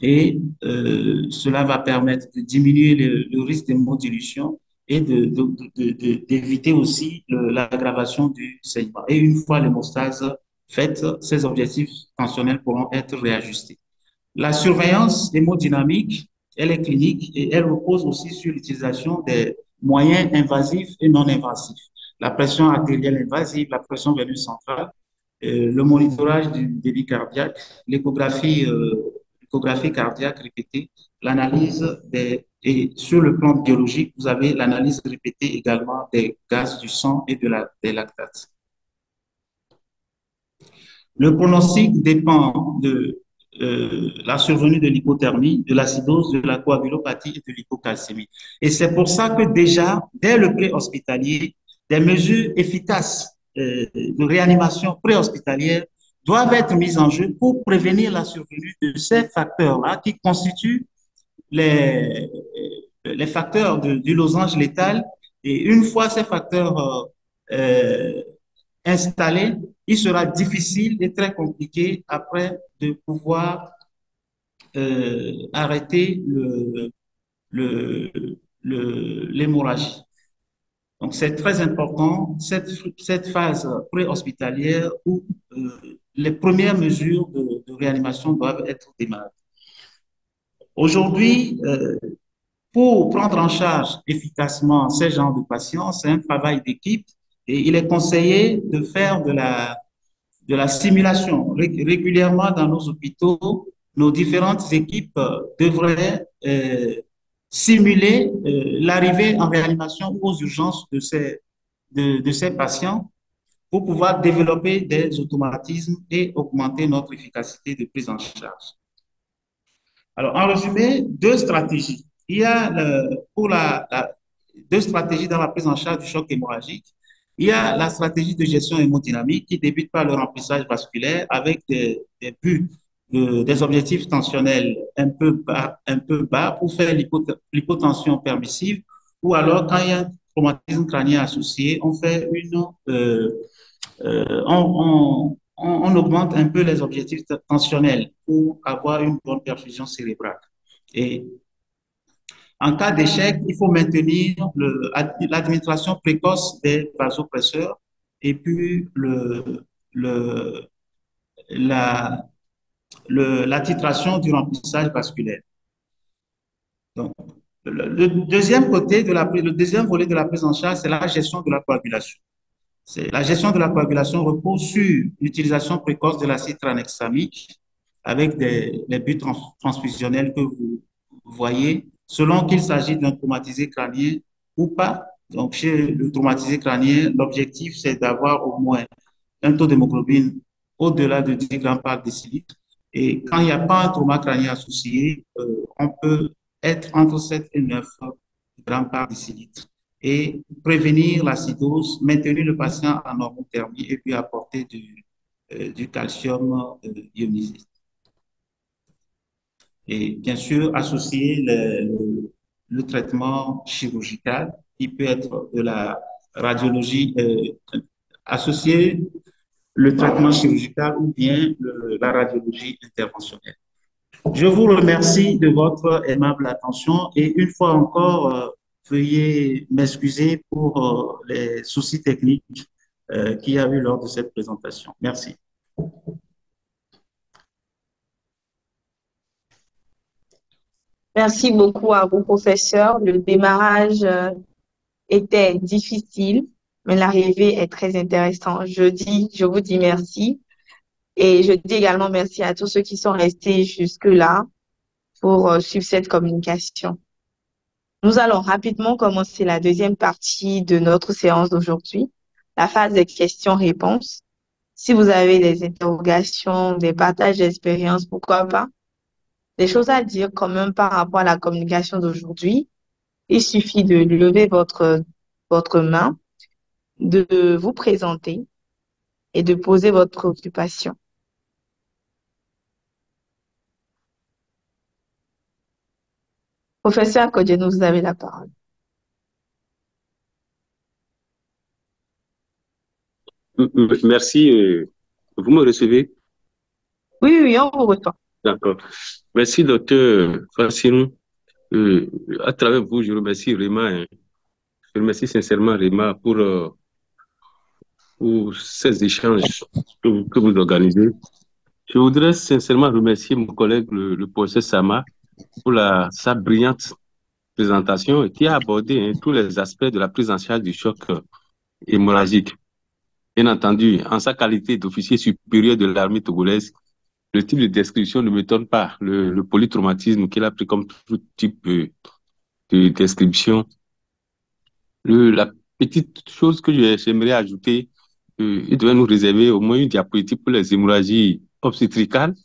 et cela va permettre de diminuer le risque d'hémodilution et d'éviter aussi l'aggravation du saignement. Et une fois l'hémostase faite, ces objectifs tensionnels pourront être réajustés. La surveillance hémodynamique, elle est clinique et elle repose aussi sur l'utilisation des moyens invasifs et non invasifs. la pression artérielle invasive, la pression veineuse centrale, le monitorage du débit cardiaque, l'échographie cardiaque répétée, l'analyse et sur le plan biologique, vous avez l'analyse répétée également des gaz du sang et des lactates. Le pronostic dépend de la survenue de l'hypothermie, de l'acidose, de la coagulopathie et de l'hypocalcémie. Et c'est pour ça que déjà, dès le préhospitalier, des mesures efficaces de réanimation préhospitalière doivent être mises en jeu pour prévenir la survenue de ces facteurs-là qui constituent les, les facteurs du losange létal. Et une fois ces facteurs installés, il sera difficile et très compliqué après de pouvoir arrêter le, l'hémorragie. Donc, c'est très important, cette phase préhospitalière où les premières mesures de réanimation doivent être démarrées. Aujourd'hui, pour prendre en charge efficacement ces genres de patients, c'est un travail d'équipe et il est conseillé de faire de la simulation. Régulièrement dans nos hôpitaux, nos différentes équipes devraient simuler l'arrivée en réanimation ou aux urgences de ces patients pour pouvoir développer des automatismes et augmenter notre efficacité de prise en charge. Alors, en résumé, deux stratégies. Il y a deux stratégies dans la prise en charge du choc hémorragique. Il y a la stratégie de gestion hémodynamique qui débute par le remplissage vasculaire avec des buts, des objectifs tensionnels un peu bas pour faire l'hypotension permissive, ou alors quand il y a un traumatisme crânien associé, on fait on augmente un peu les objectifs tensionnels pour avoir une bonne perfusion cérébrale. Et en cas d'échec, il faut maintenir l'administration précoce des vasopresseurs et puis la, la titration du remplissage vasculaire. Donc, le deuxième côté le deuxième volet de la prise en charge, c'est la gestion de la coagulation. La gestion de la coagulation repose sur l'utilisation précoce de l'acide tranexamique avec des buts transfusionnels que vous voyez, selon qu'il s'agit d'un traumatisé crânien ou pas. Donc, chez le traumatisé crânien, l'objectif, c'est d'avoir au moins un taux d'hémoglobine au-delà de 10 grammes par décilitre. Et quand il n'y a pas un trauma crânien associé, on peut être entre 7 et 9 grammes par décilitre et prévenir l'acidose, maintenir le patient en normothermie et puis apporter du calcium ionisé. Et bien sûr, associer le traitement chirurgical qui peut être de la radiologie, associer le traitement chirurgical ou bien la radiologie interventionnelle. Je vous remercie de votre aimable attention et une fois encore, veuillez m'excuser pour les soucis techniques qu'il y a eu lors de cette présentation. Merci. Merci beaucoup à vous, professeur. Le démarrage était difficile, mais l'arrivée est très intéressante. Je vous dis merci. Et je dis également merci à tous ceux qui sont restés jusque-là pour suivre cette communication. Nous allons rapidement commencer la deuxième partie de notre séance d'aujourd'hui, la phase des questions-réponses. Si vous avez des interrogations, des partages d'expériences, pourquoi pas, des choses à dire quand même par rapport à la communication d'aujourd'hui, il suffit de lever votre main, de vous présenter et de poser votre préoccupation. Professeur Kodjenou, vous avez la parole. Merci. Vous me recevez? Oui, oui, on vous reçoit. D'accord. Merci, docteur Fassinou. À travers vous, je remercie Réma. Je remercie sincèrement Réma pour ces échanges que vous organisez. Je voudrais sincèrement remercier mon collègue, le professeur Sama, pour sa brillante présentation et qui a abordé tous les aspects de la prise en charge du choc hémorragique. Bien entendu, en sa qualité d'officier supérieur de l'armée togolaise, le type de description ne m'étonne pas. Le polytraumatisme qu'il a pris comme tout type de description. La petite chose que j'aimerais ajouter, il devait nous réserver au moins une diapositive pour les hémorragies obstétricales,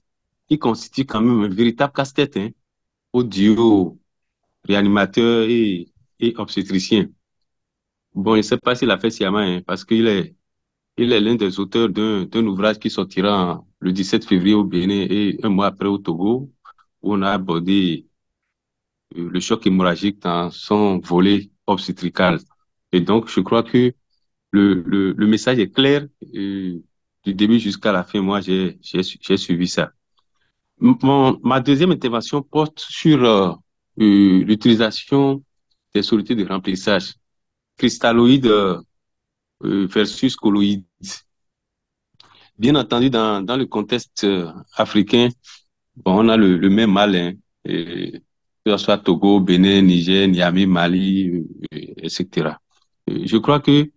qui constitue quand même un véritable casse-tête, hein, au duo réanimateur et obstétricien. Bon, je ne sais pas s'il a fait sciemment, hein, parce il est l'un des auteurs d'un ouvrage qui sortira le 17 février au Bénin et un mois après au Togo, où on a abordé le choc hémorragique dans son volet obstétrical. Et donc, je crois que le message est clair du début jusqu'à la fin. Moi, j'ai suivi ça. Ma deuxième intervention porte sur l'utilisation des solutés de remplissage, cristalloïdes versus colloïdes. Bien entendu, dans le contexte africain, bon, on a le même mal, hein, que ce soit Togo, Bénin, Niger, Niamey, Mali, etc. Je crois que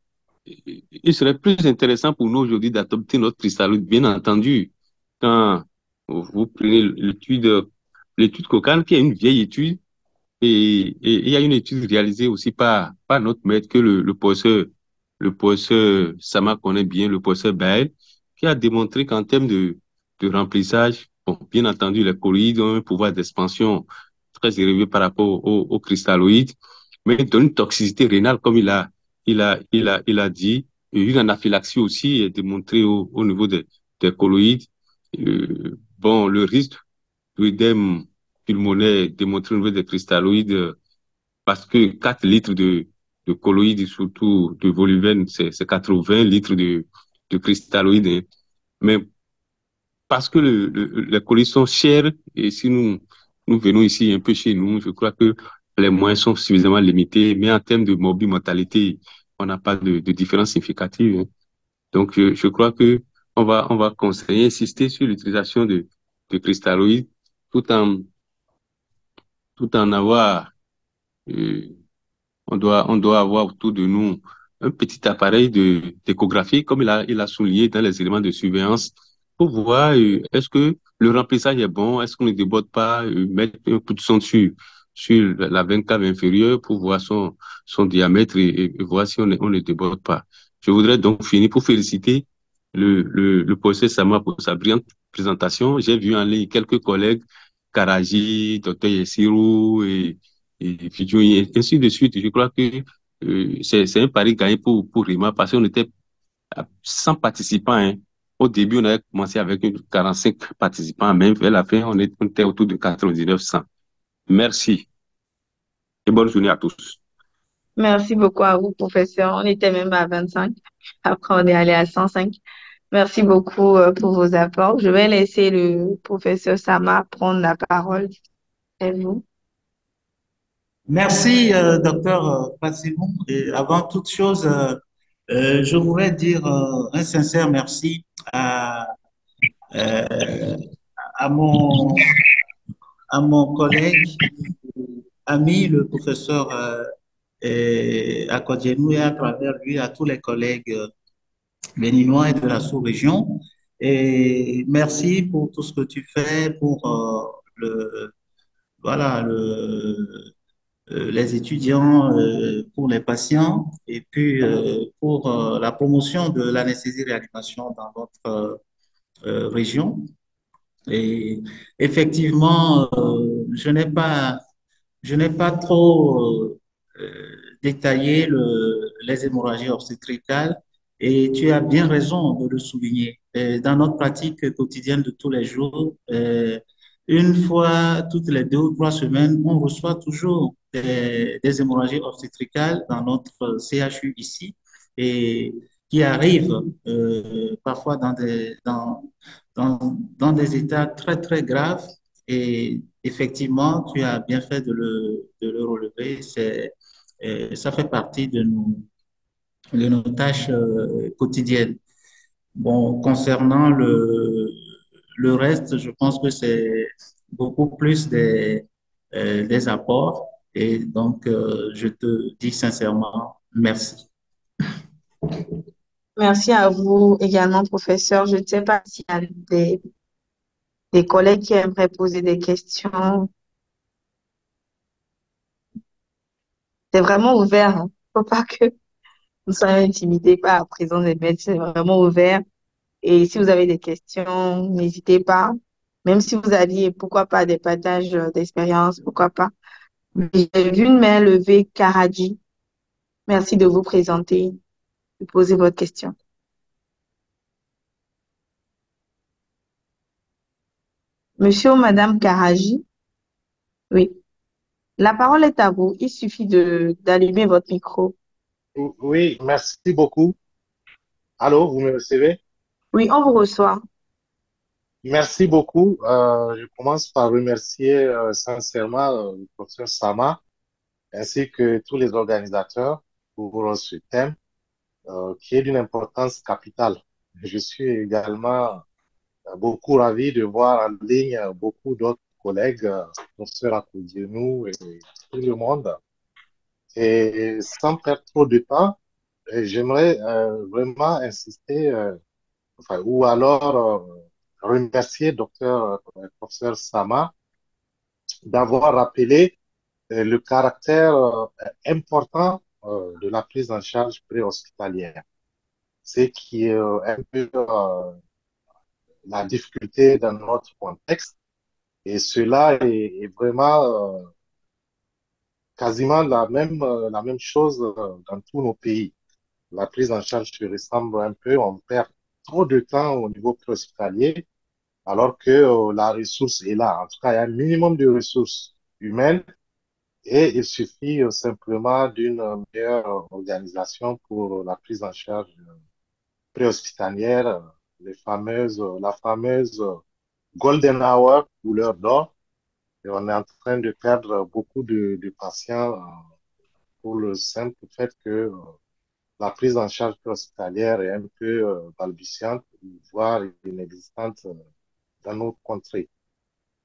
il serait plus intéressant pour nous aujourd'hui d'adopter notre cristalloïde. Bien entendu, quand vous prenez l'étude Cochrane, qui est une vieille étude, et il y a une étude réalisée aussi par notre maître que le professeur Sama connaît bien, le professeur Bael, qui a démontré qu'en termes de remplissage, bon, bien entendu, les colloïdes ont un pouvoir d'expansion très élevé par rapport aux cristalloïdes, mais ils donnent une toxicité rénale, comme il a dit. Et une anaphylaxie aussi est démontrée au niveau des colloïdes. Bon, le risque d'œdème pulmonaire démontré au niveau des cristalloïdes, parce que 4 litres de colloïdes, surtout de volumène, c'est 80 litres de cristalloïdes, hein. Mais parce que les colis sont chers et si nous venons ici un peu chez nous, je crois que les moyens sont suffisamment limités, mais en termes de morbimortalité, on n'a pas de différence significative, hein. Donc, je crois que on va conseiller, insister sur l'utilisation de cristalloïdes tout en, tout en avoir, euh, on doit avoir autour de nous un petit appareil d'échographie, comme il a souligné dans les éléments de surveillance, pour voir est-ce que le remplissage est bon, est-ce qu'on ne déborde pas, mettre un coup de sonde sur la veine cave inférieure pour voir son diamètre et voir si on ne déborde pas. Je voudrais donc finir pour féliciter le professeur Sama pour sa brillante présentation. J'ai vu en ligne quelques collègues, Karaji, Dr. Yessirou et Fidjo, et ainsi de suite. Je crois que c'est un pari gagné pour Rima parce qu'on était à 100 participants, hein. Au début, on avait commencé avec 45 participants, même vers la fin, on était autour de 99 100. Merci et bonne journée à tous. Merci beaucoup à vous, professeur. On était même à 25. Après, on est allé à 105. Merci beaucoup pour vos apports. Je vais laisser le professeur Sama prendre la parole. Et vous? Merci, docteur Passivon. Et avant toute chose, je voudrais dire un sincère merci euh, à à mon collègue, ami, le professeur Akodjenou, et à travers lui à tous les collègues béninois et de la sous-région. Et merci pour tout ce que tu fais pour voilà, les étudiants, pour les patients et puis pour la promotion de l'anesthésie-réanimation dans notre région. Et effectivement, je n'ai pas trop détaillé les hémorragies obstétricales et tu as bien raison de le souligner. Dans notre pratique quotidienne de tous les jours, une fois toutes les 2 ou 3 semaines, on reçoit toujours des hémorragies obstétricales dans notre CHU ici et qui arrivent parfois dans des états très, très graves. Et effectivement, tu as bien fait de le relever. Ça fait partie de nos tâches quotidiennes. Bon, concernant le reste, je pense que c'est beaucoup plus des apports. Et donc, je te dis sincèrement merci. Merci à vous également, professeur. Je ne sais pas s'il y a des collègues qui aimeraient poser des questions. C'est vraiment ouvert, hein. Faut pas que nous soyons intimidés par la présence des maîtres. C'est vraiment ouvert. Et si vous avez des questions, n'hésitez pas. Même si vous aviez, pourquoi pas, des partages d'expérience, pourquoi pas. J'ai vu une main levée, Karaji. Merci de vous présenter, de poser votre question. Monsieur ou Madame Karaji, oui. La parole est à vous. Il suffit d'allumer votre micro. Oui, merci beaucoup. Allô, vous me recevez? Oui, on vous reçoit. Merci beaucoup. Je commence par remercier sincèrement le professeur Sama ainsi que tous les organisateurs pour ce thème qui est d'une importance capitale. Je suis également beaucoup ravi de voir en ligne beaucoup d'autres collègues, professeurs à côté de nous et tout le monde. Et sans perdre trop de temps, j'aimerais vraiment insister enfin, ou alors remercier docteur, professeur Sama d'avoir rappelé le caractère important de la prise en charge préhospitalière. C'est qui est un peu la difficulté dans notre contexte et cela est vraiment quasiment la même chose dans tous nos pays. La prise en charge se ressemble un peu, on perd trop de temps au niveau préhospitalier alors que la ressource est là. En tout cas, il y a un minimum de ressources humaines et il suffit simplement d'une meilleure organisation pour la prise en charge préhospitalière, la fameuse Golden Hour ou l'heure d'or. Et on est en train de perdre beaucoup de patients pour le simple fait que la prise en charge préhospitalière est un peu balbutiante, voire inexistante dans nos contrées.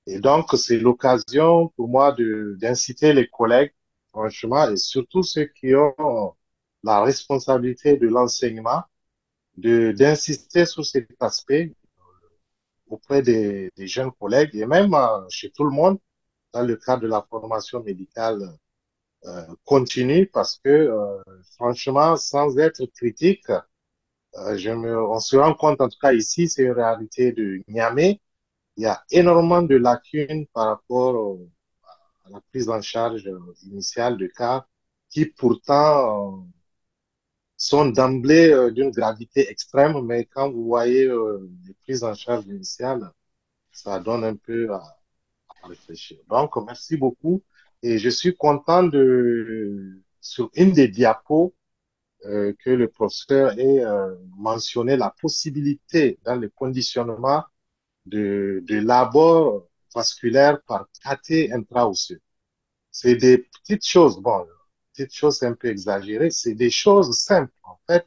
Et donc, c'est l'occasion pour moi d'inciter les collègues, franchement, et surtout ceux qui ont la responsabilité de l'enseignement, d'insister sur cet aspect auprès des jeunes collègues et même chez tout le monde dans le cadre de la formation médicale continue parce que, franchement, sans être critique, on se rend compte, en tout cas ici, c'est une réalité de Niamey. Il y a énormément de lacunes par rapport à la prise en charge initiale de cas qui pourtant sont d'emblée d'une gravité extrême, mais quand vous voyez les prises en charge initiales, ça donne un peu à réfléchir. Donc, merci beaucoup et je suis content sur une des diapos, que le professeur ait mentionné la possibilité dans le conditionnement de labors vasculaires par cathé intra-osseux. C'est des petites choses, bon, petites choses un peu exagérées, c'est des choses simples, en fait,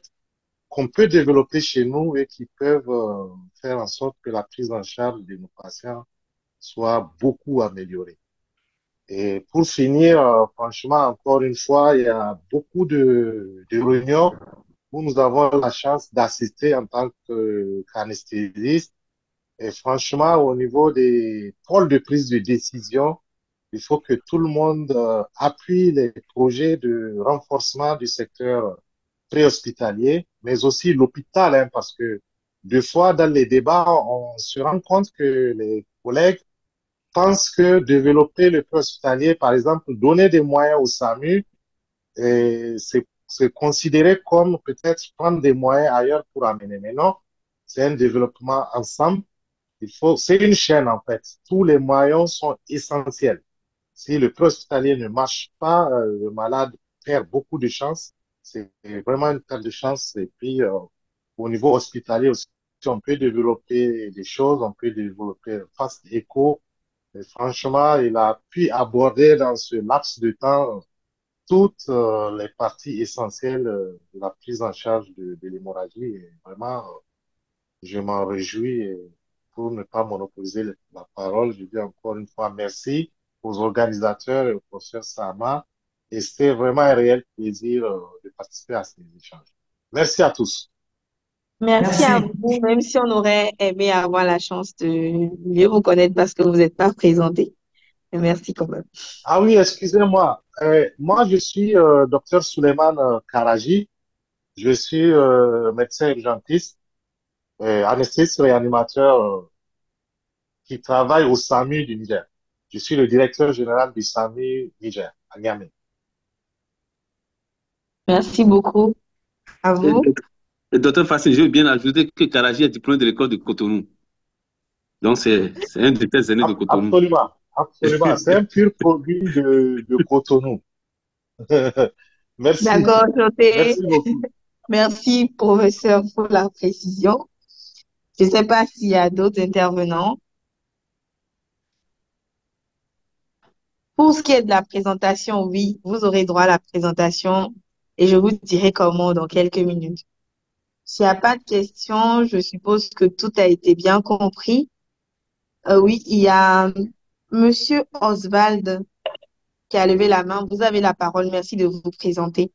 qu'on peut développer chez nous et qui peuvent faire en sorte que la prise en charge de nos patients soit beaucoup améliorée. Et pour finir, franchement, encore une fois, il y a beaucoup de réunions où nous avons la chance d'assister en tant qu'anesthésiste. Et franchement, au niveau des pôles de prise de décision, il faut que tout le monde appuie les projets de renforcement du secteur préhospitalier, mais aussi l'hôpital, hein, parce que deux fois dans les débats, on se rend compte que les collègues pensent que développer le préhospitalier, par exemple, donner des moyens au SAMU, c'est considéré comme peut-être prendre des moyens ailleurs pour amener. Mais non, c'est un développement ensemble. C'est une chaîne en fait. Tous les moyens sont essentiels. Si le préhospitalier ne marche pas, le malade perd beaucoup de chance. C'est vraiment une perte de chance. Et puis, au niveau hospitalier aussi, on peut développer des choses, on peut développer Fast Echo. Et franchement, il a pu aborder dans ce laps de temps toutes les parties essentielles de la prise en charge de l'hémorragie. Et vraiment, je m'en réjouis. Et pour ne pas monopoliser la parole, je dis encore une fois merci aux organisateurs et au professeur Sama. Et c'était vraiment un réel plaisir de participer à ces échanges. Merci à tous. Merci à Merci. vous, même si on aurait aimé avoir la chance de mieux vous connaître parce que vous n'êtes pas présenté. Mais merci quand même. Ah oui, excusez-moi. Moi, je suis docteur Souleymane Karaji. Je suis médecin urgentiste, anesthésiste réanimateur qui travaille au SAMU du Niger. Je suis le directeur général du SAMU Niger, à Niamey. Merci beaucoup à Et, vous. Docteur Fassin, je veux bien ajouter que Karaji est diplômé de l'école de Cotonou. Donc, c'est un de tes aînés de Cotonou. Absolument, absolument. C'est un pur produit de Cotonou. Merci, D'accord, noté. merci beaucoup. Merci, professeur, pour la précision. Je ne sais pas s'il y a d'autres intervenants. Pour ce qui est de la présentation, oui, vous aurez droit à la présentation et je vous dirai comment dans quelques minutes. S'il n'y a pas de questions, je suppose que tout a été bien compris. Oui, il y a Monsieur Oswald qui a levé la main. Vous avez la parole. Merci de vous présenter.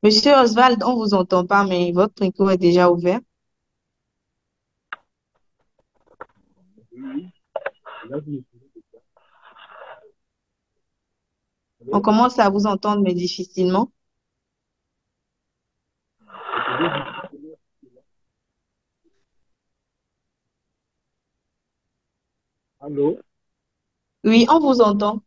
Monsieur Oswald, on vous entend pas, mais votre micro est déjà ouvert. On commence à vous entendre, mais difficilement. Allô? Oui, on vous entend.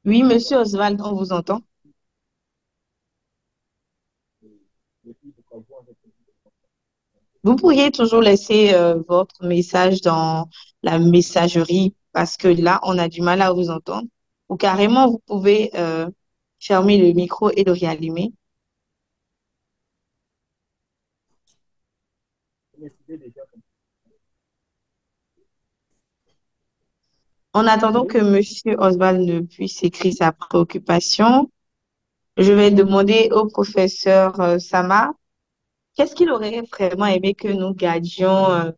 Oui, Monsieur Oswald, on vous entend. Vous pourriez toujours laisser votre message dans la messagerie parce que là, on a du mal à vous entendre. Ou carrément, vous pouvez fermer le micro et le réallumer. En attendant que Monsieur Oswald ne puisse écrire sa préoccupation, je vais demander au professeur Sama, qu'est-ce qu'il aurait vraiment aimé que nous gardions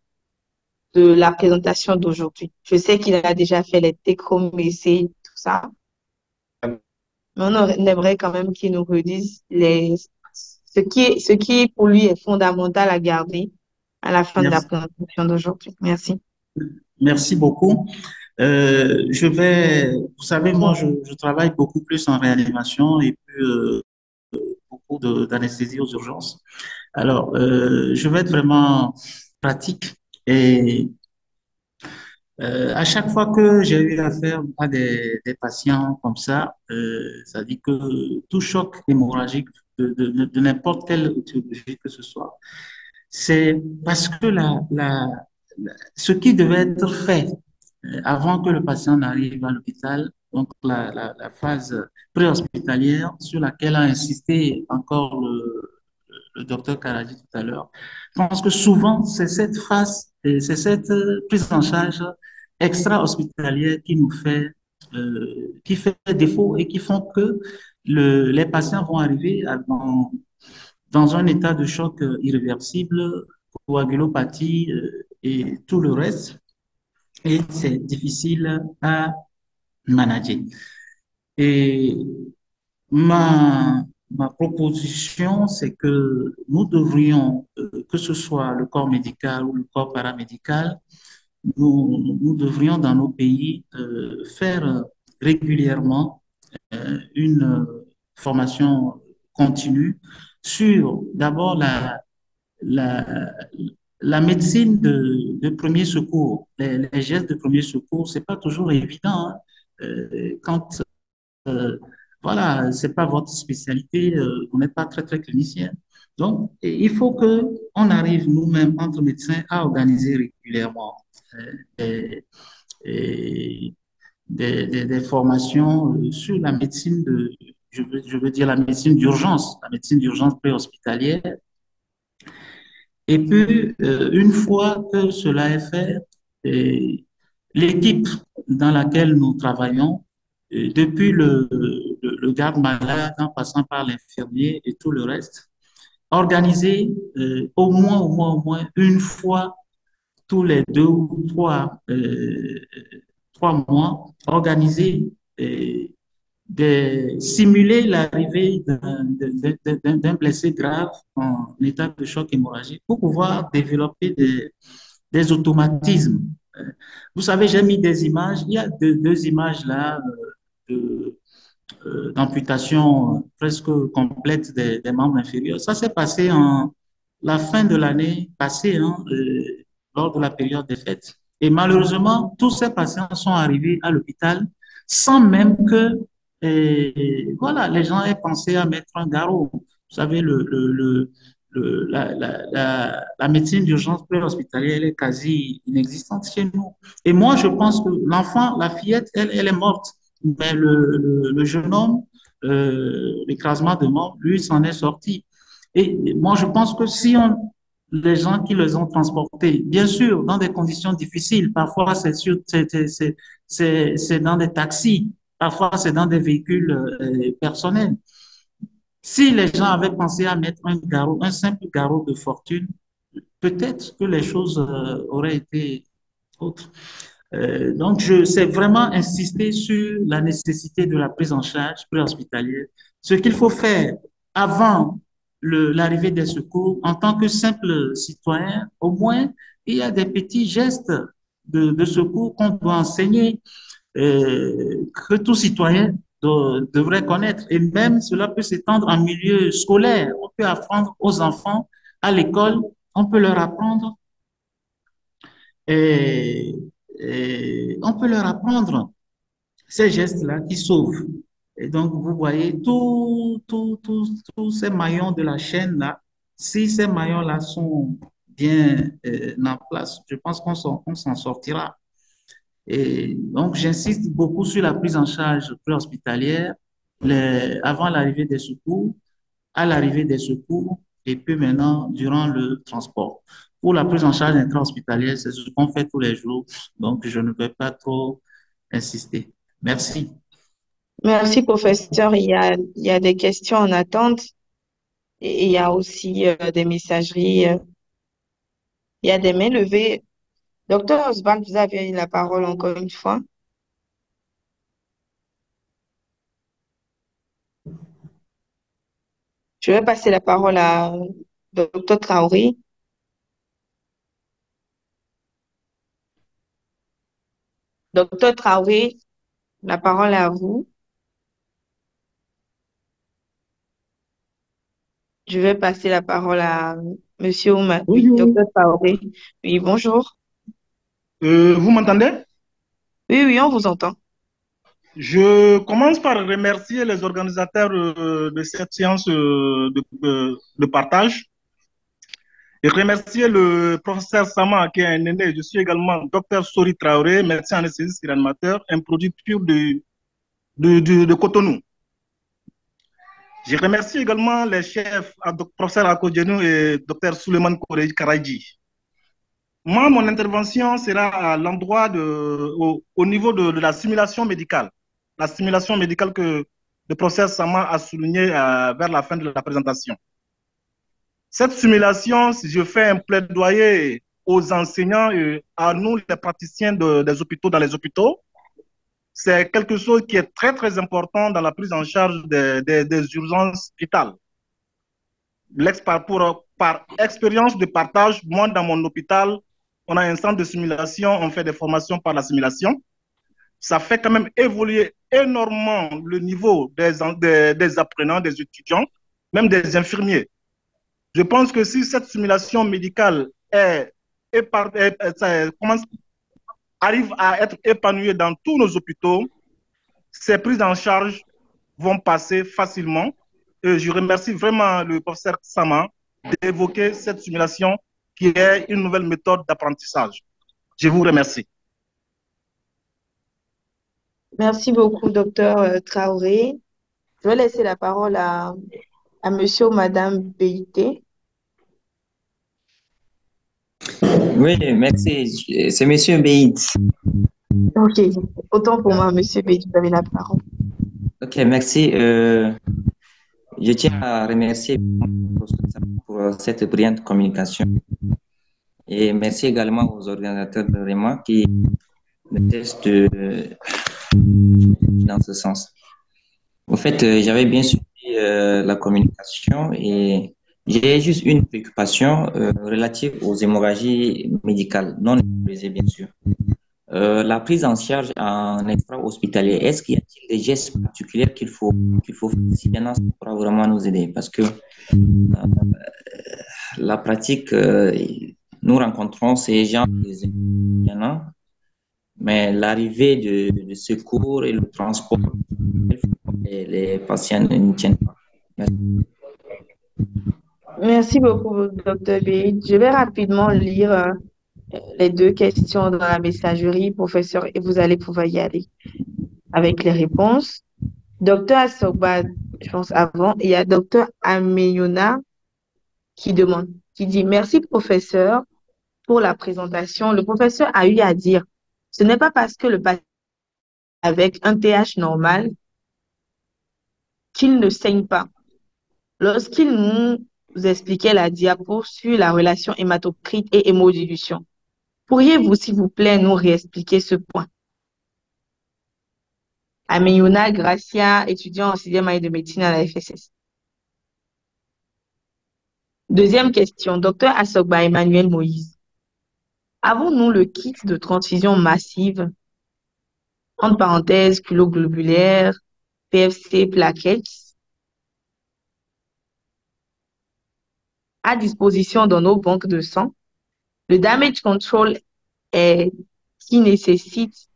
de la présentation d'aujourd'hui? Je sais qu'il a déjà fait les take-home essais, tout ça, mais on aimerait quand même qu'il nous redise ce qui pour lui est fondamental à garder à la fin de la Merci. présentation d'aujourd'hui. Merci. Merci beaucoup. Vous savez, moi, je travaille beaucoup plus en réanimation et puis beaucoup d'anesthésie aux urgences. Alors, je vais être vraiment pratique et à chaque fois que j'ai eu affaire à des patients comme ça dit que tout choc hémorragique de n'importe quelle étiologie que ce soit, c'est parce que ce qui devait être fait avant que le patient n'arrive à l'hôpital, donc la phase préhospitalière sur laquelle a insisté encore le docteur Karaji tout à l'heure. Je pense que souvent, c'est cette phase, c'est cette prise en charge extra-hospitalière qui fait défaut et qui font que les patients vont arriver dans un état de choc irréversible, coagulopathie et tout le reste. Et c'est difficile à manager. Et ma proposition, c'est que nous devrions, que ce soit le corps médical ou le corps paramédical, nous devrions dans nos pays faire régulièrement une formation continue sur d'abord la, la médecine de premier secours. Les gestes de premier secours, c'est pas toujours évident, hein. Quand voilà, c'est pas votre spécialité, vous n'êtes pas très clinicien. Donc, il faut que on arrive nous-mêmes entre médecins à organiser régulièrement des, des, des formations sur la médecine je veux dire la médecine d'urgence, la médecine d'urgence préhospitalière. Et puis, une fois que cela est fait, l'équipe dans laquelle nous travaillons, depuis le garde malade en passant par l'infirmier et tout le reste, organiser au moins une fois tous les 2 ou 3 mois, organiser simuler l'arrivée d'un blessé grave en état de choc hémorragique pour pouvoir développer des automatismes. Vous savez, j'ai mis des images, il y a deux images là d'amputation presque complète des membres inférieurs. Ça s'est passé en la fin de l'année passée, hein, lors de la période des fêtes. Et malheureusement, tous ces patients sont arrivés à l'hôpital sans même que voilà, les gens aient pensé à mettre un garrot. Vous savez, la médecine d'urgence préhospitalière, elle est quasi inexistante chez nous. Et moi, je pense que l'enfant, la fillette, elle est morte. Mais le jeune homme, l'écrasement de mort, lui, s'en est sorti. Et moi, je pense que si les gens qui les ont transportés, bien sûr, dans des conditions difficiles, parfois c'est dans des taxis, parfois c'est dans des véhicules personnels. Si les gens avaient pensé à mettre un garrot, un simple garrot de fortune, peut-être que les choses auraient été autres. Donc, sais vraiment insister sur la nécessité de la prise en charge préhospitalière. Ce qu'il faut faire avant l'arrivée des secours, en tant que simple citoyen, au moins, il y a des petits gestes de secours qu'on doit enseigner, que tout citoyen devrait connaître. Et même cela peut s'étendre en milieu scolaire. On peut apprendre aux enfants à l'école, on peut leur apprendre et, et on peut leur apprendre ces gestes-là qui sauvent. Et donc, vous voyez, tous ces maillons de la chaîne-là, si ces maillons-là sont bien en place, je pense qu'on s'en sortira. Et donc, j'insiste beaucoup sur la prise en charge préhospitalière avant l'arrivée des secours, à l'arrivée des secours, et puis maintenant, durant le transport. Pour la prise en charge intra-hospitalière, c'est ce qu'on fait tous les jours, donc je ne vais pas trop insister. Merci. Merci, professeur. Il y a des questions en attente et il y a aussi des messageries. Il y a des mains levées. Docteur Oswald, vous avez la parole encore une fois. Je vais passer la parole à Docteur Traoré. Docteur Traoré, la parole est à vous. Je vais passer la parole à Monsieur Ouma. Oui, Bonjour. Docteur Traoré. Oui, bonjour. Vous m'entendez? Oui, oui, on vous entend. Je commence par remercier les organisateurs de cette séance de partage et remercier le professeur Sama qui est un aîné. Je suis également docteur Sori Traoré, médecin anesthésiste et animateur, un produit pur de Cotonou. Je remercie également les chefs, professeur Akodjenou et docteur Suleiman Karaji. Moi, mon intervention sera à l'endroit au niveau de la simulation médicale. La simulation médicale que le professeur Sama a souligné vers la fin de la présentation. Cette simulation, si je fais un plaidoyer aux enseignants et à nous, les praticiens des hôpitaux, dans les hôpitaux, c'est quelque chose qui est très, très important dans la prise en charge des urgences vitales. Par expérience de partage, moi, dans mon hôpital, on a un centre de simulation, on fait des formations par la simulation. Ça fait quand même évoluer énormément le niveau des apprenants, des étudiants, même des infirmiers. Je pense que si cette simulation médicale arrive à être épanouie dans tous nos hôpitaux, ces prises en charge vont passer facilement. Et je remercie vraiment le professeur Sama d'évoquer cette simulation qui est une nouvelle méthode d'apprentissage. Je vous remercie. Merci beaucoup, docteur Traoré. Je vais laisser la parole à monsieur ou madame Beité. Oui, merci. C'est monsieur Beït. Ok, autant pour moi, monsieur Beït, vous avez la parole. Ok, merci. Je tiens à remercier cette brillante communication. Et merci également aux organisateurs de REMA qui ne cessent dans ce sens. En fait, j'avais bien suivi la communication et j'ai juste une préoccupation relative aux hémorragies médicales, non nécessaires, bien sûr. La prise en charge en extra-hospitalier, est-ce qu'il y a des gestes particuliers qu'il faut faire si bien ça pourra vraiment nous aider? Parce que la pratique, nous rencontrons ces gens, mais l'arrivée de secours et le transport, les patients ne tiennent pas. Merci. Merci beaucoup, Dr. Beid. Je vais rapidement lire les deux questions dans la messagerie, professeur, et vous allez pouvoir y aller avec les réponses. Docteur Assogba, je pense avant, il y a Docteur Ameyona qui demande, qui dit merci, professeur, pour la présentation. Le professeur a eu à dire, ce n'est pas parce que le patient avec un TH normal qu'il ne saigne pas. Lorsqu'il nous expliquait la diapo sur la relation hématocrite et hémodilution, pourriez-vous, s'il vous plaît, nous réexpliquer ce point? Ameyuna Gracia, étudiant en 6e année de médecine à la FSS. Deuxième question, docteur Assogba Emmanuel Moïse. Avons-nous le kit de transfusion massive, entre parenthèses, culoglobulaire, PFC, plaquettes, à disposition dans nos banques de sang? Le damage control qui nécessite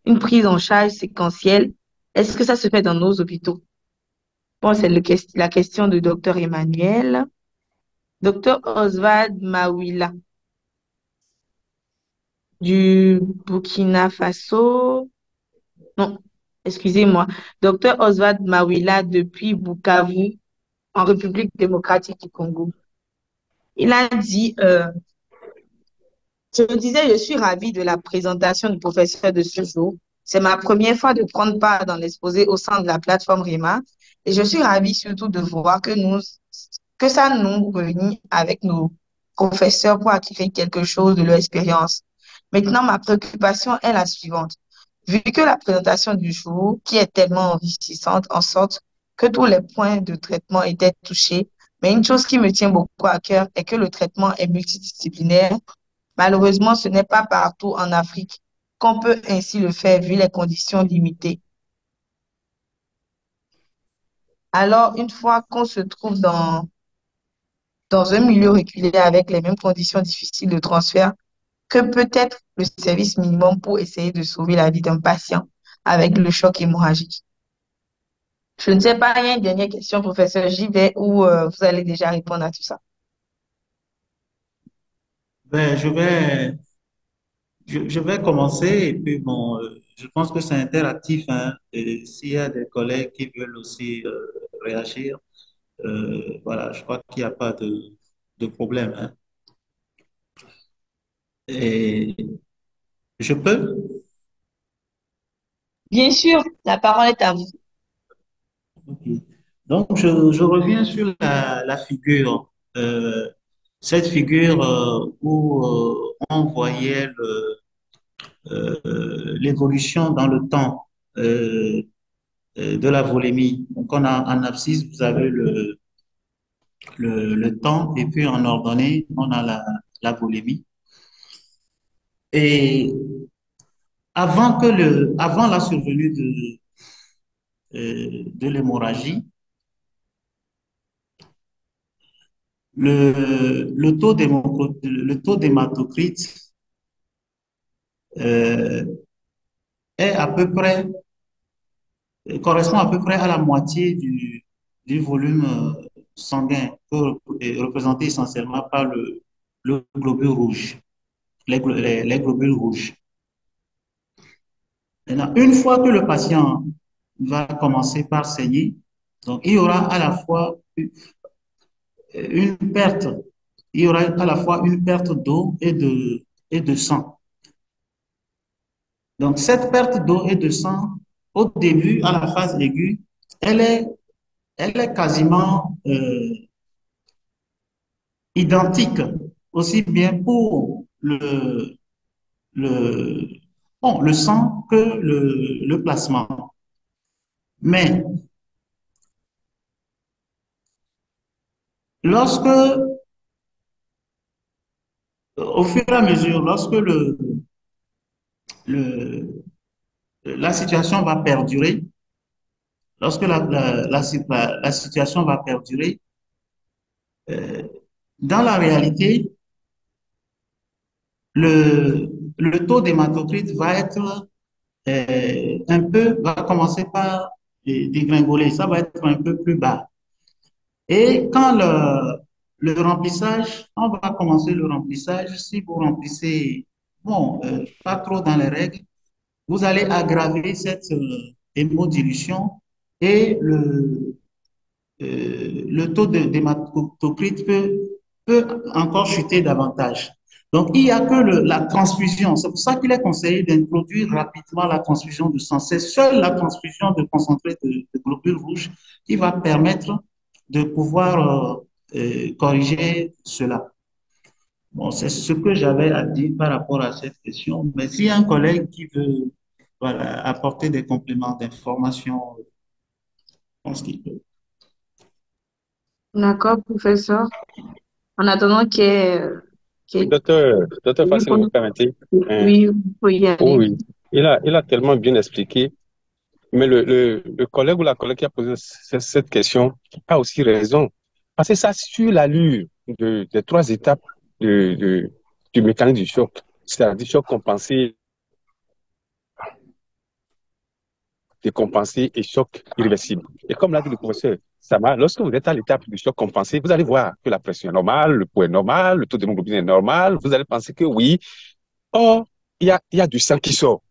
une prise en charge séquentielle, est-ce que ça se fait dans nos hôpitaux? Bon, c'est la question de docteur Emmanuel. Docteur Oswald Mawila du Burkina Faso. Non, excusez-moi. Docteur Oswald Mawila depuis Bukavu, en République démocratique du Congo. Il a dit, je disais, je suis ravie de la présentation du professeur de ce jour. C'est ma première fois de prendre part dans l'exposé au sein de la plateforme REMA et je suis ravie surtout de voir que ça nous réunit avec nos professeurs pour acquérir quelque chose de leur expérience. Maintenant, ma préoccupation est la suivante. Vu que la présentation du jour, qui est tellement enrichissante, en sorte que tous les points de traitement étaient touchés, mais une chose qui me tient beaucoup à cœur est que le traitement est multidisciplinaire. Malheureusement, ce n'est pas partout en Afrique qu'on peut ainsi le faire vu les conditions limitées. Alors, une fois qu'on se trouve dans un milieu reculé avec les mêmes conditions difficiles de transfert, que peut être le service minimum pour essayer de sauver la vie d'un patient avec le choc hémorragique? Je ne sais pas, il y a une dernière question, professeur. J'y vais ou vous allez déjà répondre à tout ça? Ben, je vais commencer et puis bon, je pense que c'est interactif, hein, et s'il y a des collègues qui veulent aussi réagir, voilà, je crois qu'il n'y a pas de problème, hein. Et je peux? Bien sûr, la parole est à vous. Ok. Donc, je reviens sur la figure, cette figure où on voyait l'évolution dans le temps de la volémie. Donc, on a en abscisse, vous avez le temps, et puis en ordonnée, on a la volémie. Et avant la survenue de l'hémorragie, le taux d'hématocrite euh, est à peu près, correspond à peu près à la moitié du volume sanguin, représenté essentiellement par le globule rouge, les globules rouges. Maintenant, une fois que le patient va commencer par saigner, donc il y aura à la fois une perte, il y aura à la fois une perte d'eau et de sang. Donc, cette perte d'eau et de sang, au début, à la phase aiguë, elle est quasiment identique, aussi bien pour le, bon, le sang que le plasma. Mais lorsque, au fur et à mesure, lorsque le, la situation va perdurer, lorsque la situation va perdurer, euh, dans la réalité, le taux d'hématocrite va être va commencer par dégringoler, ça va être un peu plus bas. Et quand le remplissage, on va commencer le remplissage, si vous remplissez, bon, pas trop dans les règles, vous allez aggraver cette hémodilution et le taux d'hématocrite peut encore chuter davantage. Donc, il n'y a que la transfusion. C'est pour ça qu'il est conseillé d'introduire rapidement la transfusion de sang. C'est seule la transfusion de concentré de globules rouges qui va permettre de pouvoir corriger cela. Bon, c'est ce que j'avais à dire par rapport à cette question. Mais s'il y a un collègue qui veut voilà, apporter des compléments d'information, je pense qu'il peut. D'accord, professeur. En attendant Oui, docteur oui, Facile, vous permettez? Hein? oui, vous pouvez y aller. Oui, il a tellement bien expliqué, mais le collègue ou la collègue qui a posé cette question a aussi raison. Parce que ça suit l'allure des trois étapes du mécanisme du choc, c'est-à-dire choc compensé, décompensé et choc irréversible. Et comme l'a dit le professeur Sama, lorsque vous êtes à l'étape du choc compensé, vous allez voir que la pression est normale, le poids est normal, le taux d'hémoglobine est normal, vous allez penser que oui. Or, il y a du sang qui sort.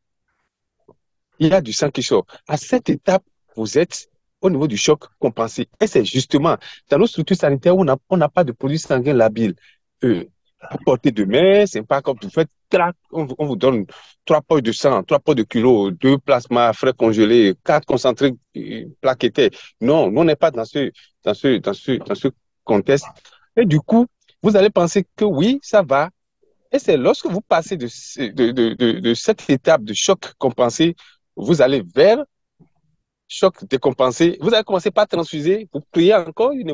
Il y a du sang qui sort. À cette étape, vous êtes au niveau du choc compensé. Et c'est justement dans nos structures sanitaires où on n'a pas de produits sanguins labiles. À portée de main, c'est pas comme vous faites, clac, on vous donne 3 poches de sang, 3 poches de kilos, 2 plasmas frais congelés, 4 concentrés plaquettés. Non, nous, on n'est pas dans ce contexte. Et du coup, vous allez penser que oui, ça va. Et c'est lorsque vous passez de cette étape de choc compensé, vous allez vers choc décompensé. Vous allez commencer par transfuser, vous créez encore une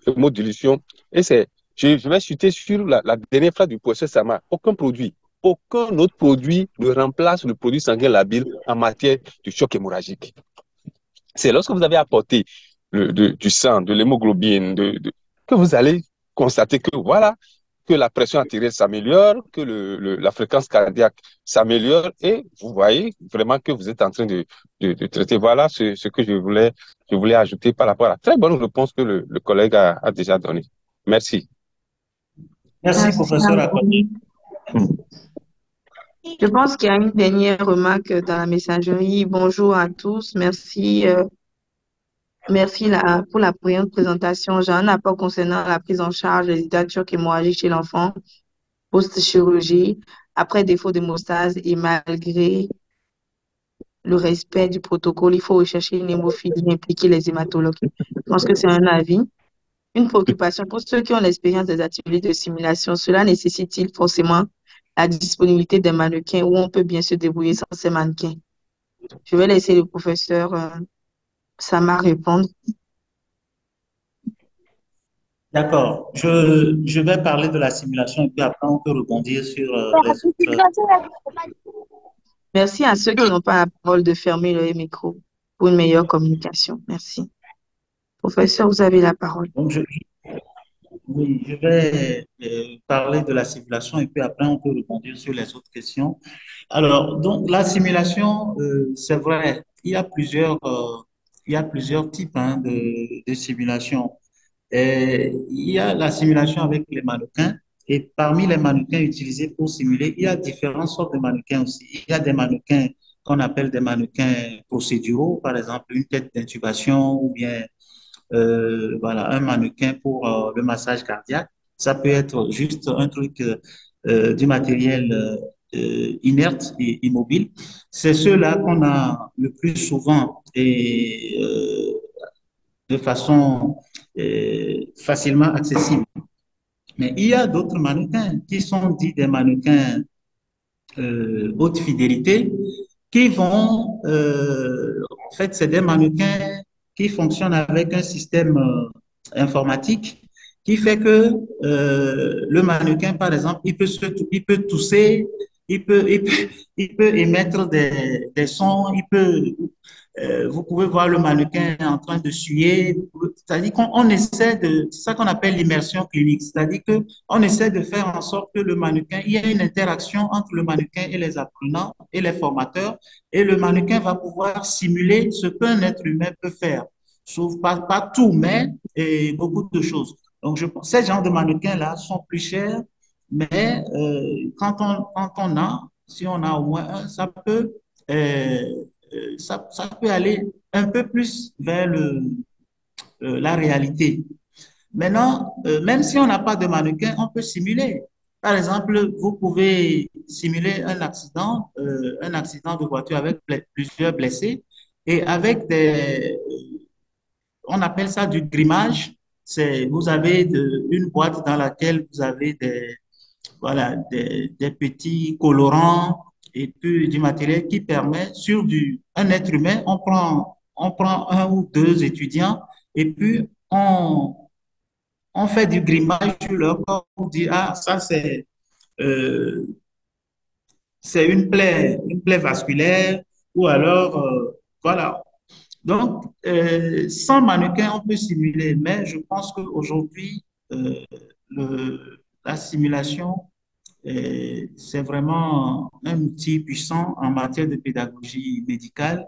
hémodilution. Et je vais chuter sur la dernière phrase du professeur Sama. Aucun autre produit ne remplace le produit sanguin labile en matière de choc hémorragique. C'est lorsque vous avez apporté du sang, de l'hémoglobine, que vous allez constater que voilà, que la pression artérielle s'améliore, que la fréquence cardiaque s'améliore et vous voyez vraiment que vous êtes en train de traiter. Voilà ce que je voulais ajouter par rapport à la très bonne réponse que le collègue a déjà donnée. Merci. Merci, Merci à professeur Akoli. vous. Je pense qu'il y a une dernière remarque dans la messagerie. Bonjour à tous. Merci, pour la brillante présentation. J'ai un apport concernant la prise en charge des états de choc hémorragique chez l'enfant post-chirurgie, après défaut d'hémostase et malgré le respect du protocole, il faut rechercher une hémophilie et impliquer les hématologues. Je pense que c'est un avis. Une préoccupation pour ceux qui ont l'expérience des ateliers de simulation, cela nécessite-t-il forcément la disponibilité des mannequins où on peut bien se débrouiller sans ces mannequins? Je vais laisser le professeur Sama répondre. D'accord. Je vais parler de la simulation et puis après on peut rebondir sur les autres. Merci à ceux qui n'ont pas la parole de fermer leur micro pour une meilleure communication. Merci. Professeur, vous avez la parole. Donc, oui, je vais parler de la simulation et puis après on peut rebondir sur les autres questions. Alors, donc la simulation, c'est vrai, il y a plusieurs types hein, de simulation. Il y a la simulation avec les mannequins et parmi les mannequins utilisés pour simuler, il y a différentes sortes de mannequins aussi. Il y a des mannequins qu'on appelle des mannequins procéduraux, par exemple une tête d'intubation ou bien voilà, un mannequin pour le massage cardiaque. Ça peut être juste un truc du matériel inerte et immobile. C'est ceux-là qu'on a le plus souvent et de façon facilement accessible. Mais il y a d'autres mannequins qui sont dits des mannequins haute fidélité qui vont, en fait, c'est des mannequins qui fonctionnent avec un système informatique qui fait que le mannequin, par exemple, il peut tousser, il peut, il peut, il peut émettre des sons, vous pouvez voir le mannequin en train de suer. C'est-à-dire qu'on essaie de, c'est ça qu'on appelle l'immersion clinique. C'est-à-dire qu'on essaie de faire en sorte que le mannequin, il y a une interaction entre le mannequin et les apprenants et les formateurs, et le mannequin va pouvoir simuler ce qu'un être humain peut faire. Sauf pas tout, mais beaucoup de choses. Donc, je pense que ces genres de mannequins-là sont plus chers, mais quand on a, si on a au moins un, euh, ça peut aller un peu plus vers la réalité. Maintenant, même si on n'a pas de mannequin, on peut simuler. Par exemple, vous pouvez simuler un accident de voiture avec plusieurs blessés et avec on appelle ça du grimage. Vous avez une boîte dans laquelle vous avez voilà, des petits colorants et puis du matériel qui permet sur un être humain, on prend un ou deux étudiants et puis on fait du grimage sur leur corps pour dire, ah, ça euh, c'est une plaie vasculaire ou alors, voilà. Donc, sans mannequin, on peut simuler, mais je pense qu'aujourd'hui, euh, la simulation, c'est vraiment un outil puissant en matière de pédagogie médicale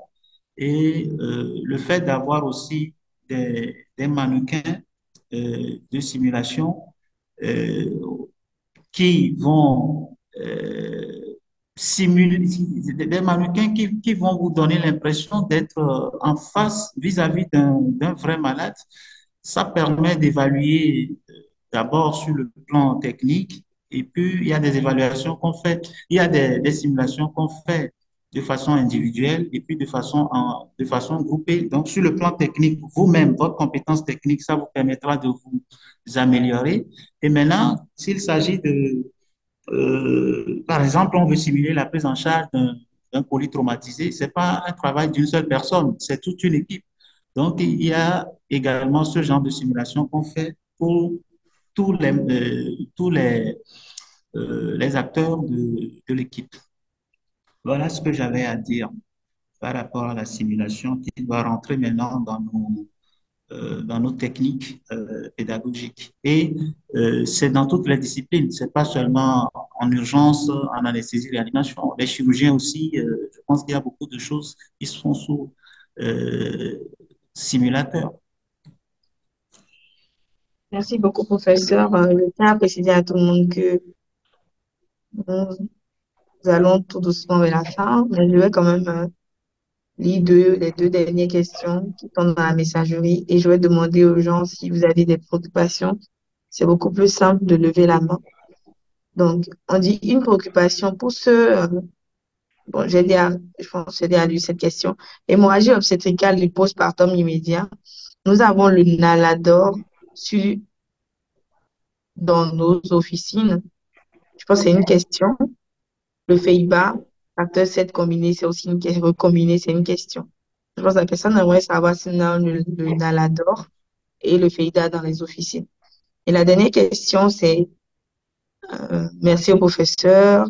et le fait d'avoir aussi des mannequins de simulation euh, qui vont simuler, des mannequins qui vont vous donner l'impression d'être en face vis-à-vis d'un vrai malade. Ça permet d'évaluer d'abord sur le plan technique et puis il y a des évaluations qu'on fait, il y a des simulations qu'on fait de façon individuelle et puis de façon groupée. Donc, sur le plan technique, vous-même, votre compétence technique, ça vous permettra de vous améliorer. Et maintenant, s'il s'agit par exemple, on veut simuler la prise en charge d'un polytraumatisé, c'est pas un travail d'une seule personne, c'est toute une équipe. Donc, il y a également ce genre de simulation qu'on fait pour tous les acteurs de l'équipe. Voilà ce que j'avais à dire par rapport à la simulation qui doit rentrer maintenant dans nos techniques pédagogiques. Et c'est dans toutes les disciplines, c'est pas seulement en urgence, en anesthésie, réanimation. Les chirurgiens aussi, je pense qu'il y a beaucoup de choses qui se font sous euh, simulateur. Merci beaucoup, professeur. Je tiens à préciser à tout le monde que nous allons tout doucement vers la fin, mais je vais quand même lire les deux dernières questions qui sont dans la messagerie et je vais demander aux gens si vous avez des préoccupations. C'est beaucoup plus simple de lever la main. Donc, on dit une préoccupation pour ceux, bon, je pense que j'ai déjà lu cette question. Hémorragie obstétricale du postpartum immédiat. Nous avons le Nalador dans nos officines. Je pense que c'est une question. Le FEIBA, facteur 7 combiné, c'est aussi une question. Recombiné, c'est une question. Je pense que la personne aimerait savoir si on a le Nalador et le FEIDA dans les officines. Et la dernière question, c'est merci au professeur.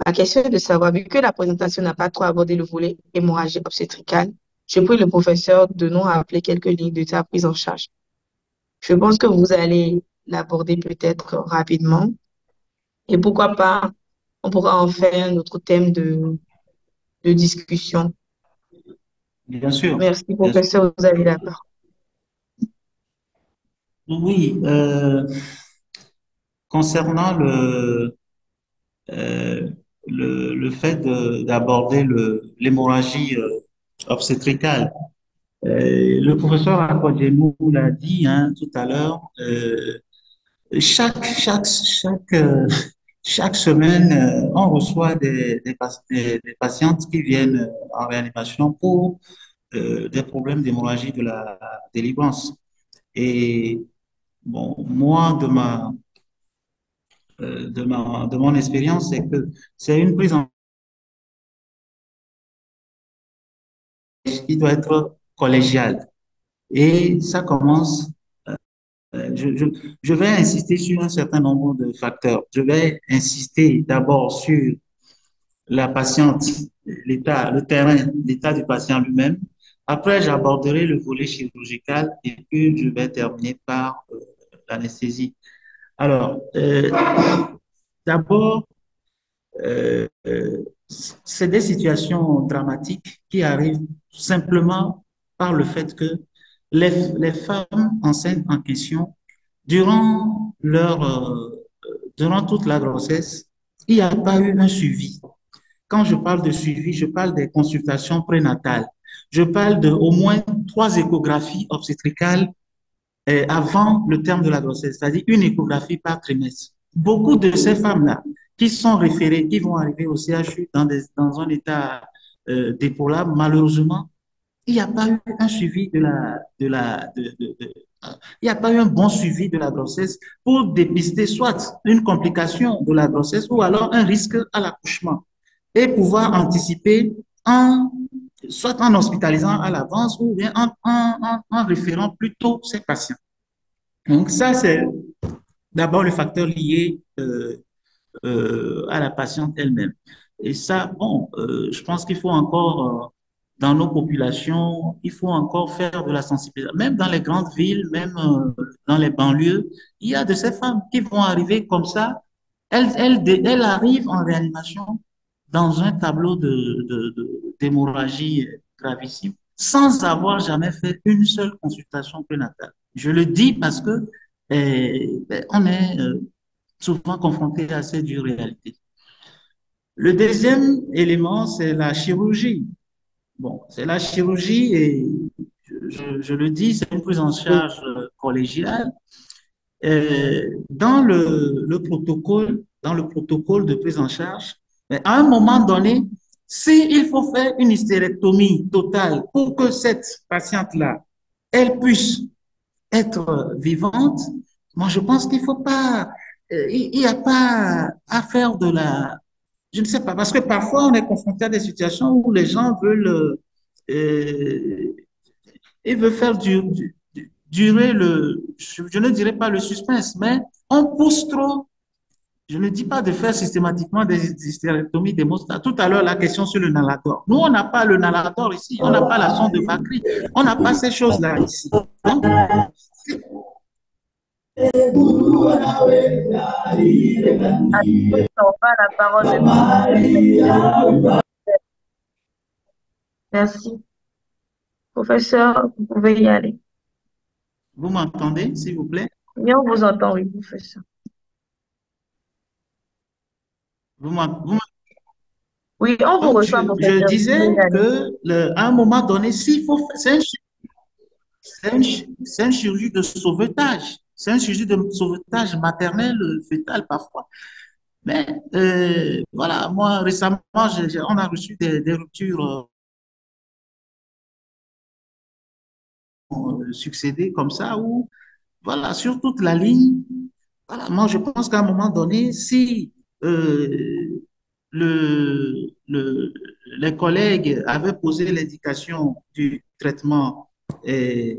La question est de savoir, vu que la présentation n'a pas trop abordé le volet hémorragie obstétricale, je prie le professeur de nous rappeler quelques lignes de sa prise en charge. Je pense que vous allez l'aborder peut-être rapidement. Et pourquoi pas, on pourra en faire un autre thème de discussion. Bien sûr, Merci, bien sûr. professeur, vous avez la parole. Oui, concernant euh, le fait d'aborder l'hémorragie obstétricale, le professeur Akodjemou l'a dit hein, tout à l'heure, chaque semaine, on reçoit des patientes qui viennent en réanimation pour des problèmes d'hémorragie de la délivrance. Et bon, moi, de mon expérience, c'est que c'est une prise en charge qui doit être collégiale. Et ça commence, euh, je, je, je vais insister sur un certain nombre de facteurs. Je vais insister d'abord sur la patiente, l'état, le terrain, l'état du patient lui-même. Après, j'aborderai le volet chirurgical et puis je vais terminer par l'anesthésie. Alors, d'abord, euh, euh, c'est des situations dramatiques qui arrivent simplement par le fait que les femmes enceintes en question, durant durant toute la grossesse, il n'y a pas eu un suivi. Quand je parle de suivi, je parle des consultations prénatales. Je parle de au moins 3 échographies obstétricales avant le terme de la grossesse, c'est-à-dire une échographie par trimestre. Beaucoup de ces femmes-là qui sont référées, qui vont arriver au CHU dans un état déplorable, malheureusement, il n'y a pas eu un suivi il n'y a pas eu un bon suivi de la grossesse pour dépister soit une complication de la grossesse ou alors un risque à l'accouchement et pouvoir anticiper en, soit en hospitalisant à l'avance ou bien en référant plutôt ces patients. Donc ça, c'est d'abord le facteur lié à la patiente elle-même. Et ça, bon, je pense qu'il faut encore, dans nos populations, il faut encore faire de la sensibilisation. Même dans les grandes villes, même dans les banlieues, il y a de ces femmes qui vont arriver comme ça. Elles arrivent en réanimation dans un tableau d'hémorragie gravissime sans avoir jamais fait une seule consultation prénatale. Je le dis parce que on est souvent confronté à ces dures réalités. Le deuxième élément, c'est la chirurgie. Bon, c'est la chirurgie et je le dis, c'est une prise en charge collégiale. Dans le protocole de prise en charge, mais à un moment donné, s'il faut faire une hystérectomie totale pour que cette patiente-là, elle puisse être vivante, moi je pense qu'il faut pas, il n'y a pas à faire de la, je ne sais pas, parce que parfois on est confronté à des situations où les gens veulent, euh, ils veulent faire durer je ne dirais pas le suspense, mais on pousse trop. Je ne dis pas de faire systématiquement des hystérectomies des mostas. Tout à l'heure, la question sur le nalator. Nous, on n'a pas le nalator ici, on n'a pas la sonde de Bakri, on n'a pas ces choses-là ici. Donc, La parole Merci. Professeur, vous pouvez y aller. vous m'entendez, s'il vous plaît? Oui, on vous entend, oui, professeur. Oui, on vous Donc, reçoit, je professeur. Vous pouvez disais y aller. que à un moment donné, s'il faut, c'est une chirurgie de sauvetage. C'est une chirurgie de sauvetage maternel, fœtal parfois. Mais voilà, moi récemment, on a reçu des ruptures succédées comme ça, où voilà, sur toute la ligne, voilà, moi je pense qu'à un moment donné, si euh, le, les collègues avaient posé l'indication du traitement euh,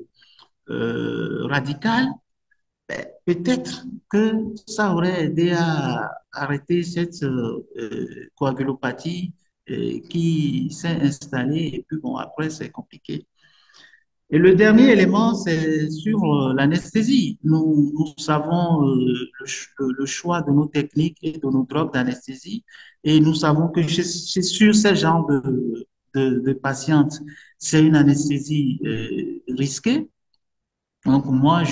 radical, ben, peut-être que ça aurait aidé à arrêter cette coagulopathie qui s'est installée et puis bon, après c'est compliqué. Et le dernier élément, c'est sur l'anesthésie. Nous savons le choix de nos techniques et de nos drogues d'anesthésie et nous savons que sur ce genre de patientes, c'est une anesthésie risquée. Donc, moi,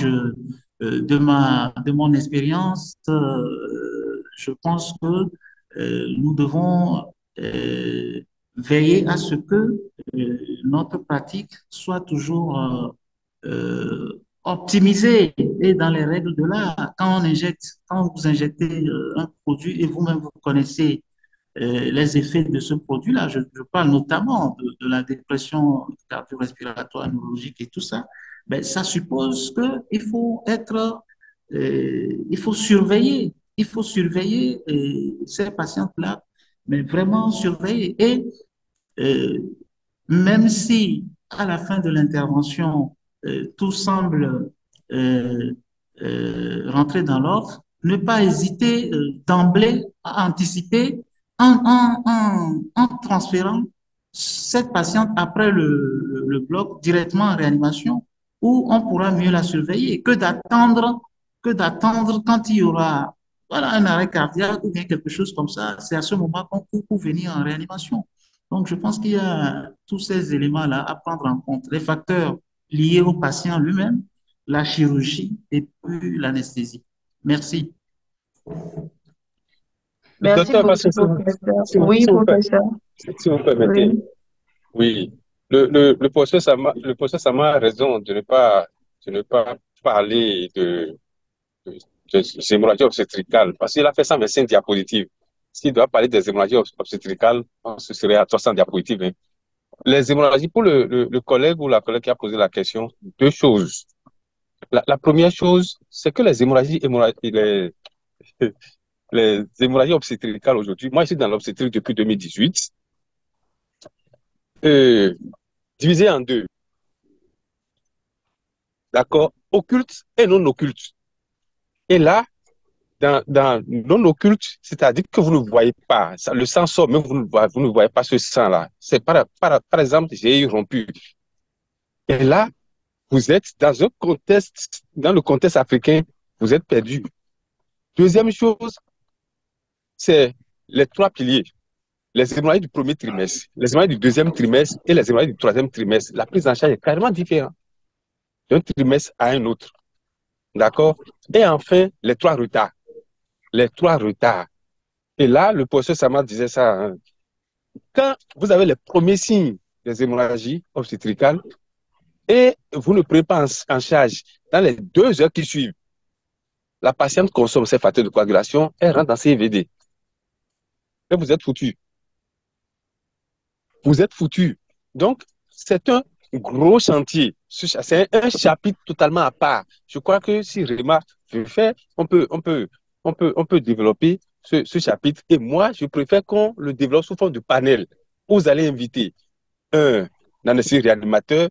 de mon expérience, je pense que nous devons veiller à ce que notre pratique soit toujours optimisée et dans les règles de l'art. Quand vous injectez un produit et vous-même vous connaissez les effets de ce produit-là, je parle notamment de la dépression cardio-respiratoire neurologique et tout ça, ben, ça suppose qu'il faut il faut surveiller il faut surveiller ces patientes-là, mais vraiment surveiller. Et euh, même si à la fin de l'intervention, tout semble euh, rentrer dans l'ordre, ne pas hésiter d'emblée à anticiper en transférant cette patiente après le bloc directement en réanimation où on pourra mieux la surveiller que d'attendre quand il y aura voilà, un arrêt cardiaque ou bien quelque chose comme ça. C'est à ce moment qu'on peut venir en réanimation. Donc, je pense qu'il y a tous ces éléments-là à prendre en compte. Les facteurs liés au patient lui-même, la chirurgie et puis l'anesthésie. Merci. Merci Docteur, parce beaucoup, que professeur. Oui, professeur. si vous permettez, Oui. oui, le professeur Sama a raison de ne pas parler de, des hémorragies obstétricales, parce qu'il a fait 125 diapositives. S'il doit parler des hémorragies obstétricales, ce serait à 300 diapositives, hein. Les hémorragies, pour le collègue ou la collègue qui a posé la question, deux choses. La première chose, c'est que les hémorragies obstétricales aujourd'hui, moi je suis dans l'obstétrique depuis 2018, euh, divisé en deux, d'accord, occulte et non occulte. Et là, dans non occulte, c'est-à-dire que vous ne voyez pas, ça, le sang sort, mais vous ne voyez pas ce sang-là. C'est par exemple, j'ai eu rompu. Et là, vous êtes dans le contexte africain, vous êtes perdu. Deuxième chose, c'est les trois piliers. Les hémorragies du premier trimestre, les hémorragies du deuxième trimestre et les hémorragies du troisième trimestre. La prise en charge est carrément différente d'un trimestre à un autre. D'accord? Et enfin, les trois retards. Les trois retards. Et là, le professeur Sama disait ça, hein. Quand vous avez les premiers signes des hémorragies obstétricales et vous ne prenez pas en charge dans les 2 heures qui suivent, la patiente consomme ses facteurs de coagulation, elle rentre dans CVD. Et vous êtes foutu. Vous êtes foutu. Donc, c'est un gros chantier. C'est un chapitre totalement à part. Je crois que si Réma veut faire, on peut développer ce chapitre. Et moi, je préfère qu'on le développe sous forme de panel. Vous allez inviter un anesthésiste réanimateur,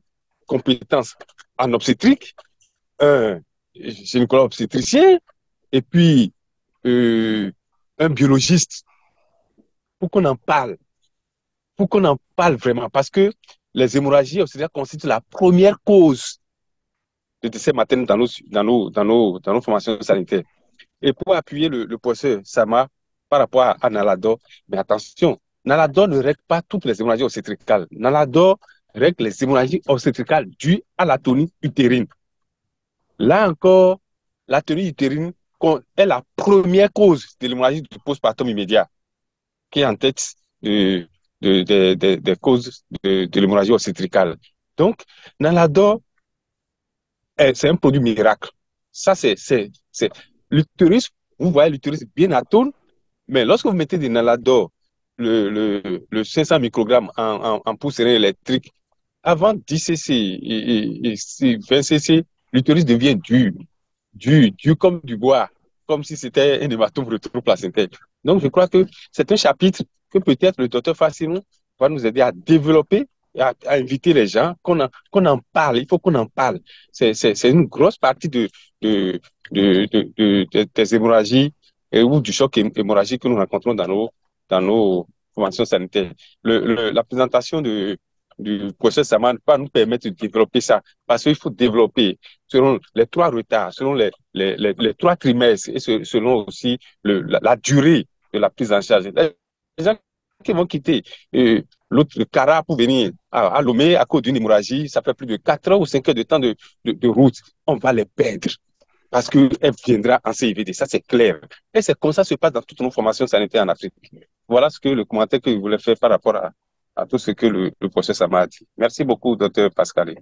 compétence en obstétrique, un gynécologue obstétricien, et puis un biologiste pour qu'on en parle. Pour qu'on en parle vraiment, parce que les hémorragies obstétricales constituent la première cause de décès maternel dans nos formations sanitaires. Et pour appuyer le professeur Sama par rapport à Nalador, mais attention, Nalador ne règle pas toutes les hémorragies obstétricales. Nalador règle les hémorragies obstétricales dues à l'atonie utérine. Là encore, l'atonie utérine est la première cause de l'hémorragie du postpartum immédiat, qui est en tête des causes de l'hémorragie obstétricale. Donc, Nalador, c'est un produit miracle. Ça, c'est l'utérus, vous voyez l'utérus bien atone, mais lorsque vous mettez des Nalador, le 500 microgrammes en pouls sérin électrique, avant 10 cc et 20 cc, l'utérus devient dur comme du bois, comme si c'était un hématome rétroplacentaire. Donc, je crois que c'est un chapitre que peut-être le docteur Fassinou va nous aider à développer et à inviter les gens, qu'on en parle. Il faut qu'on en parle. C'est une grosse partie des hémorragies ou du choc hémorragique que nous rencontrons dans nos formations sanitaires. La présentation du professeur Saman va nous permettre de développer ça, parce qu'il faut développer selon les trois retards, selon les trois trimestres et selon aussi la durée de la prise en charge. Les gens qui vont quitter le Cara pour venir à Lomé à cause d'une hémorragie, ça fait plus de 4 heures ou 5 heures de temps de route. On va les perdre parce qu'elle viendra en CIVD, ça c'est clair. Et c'est comme ça que se passe dans toutes nos formations sanitaires en Afrique. Voilà le commentaire que je voulais faire par rapport à tout ce que le professeur m'a dit. Merci beaucoup, docteur Pascal.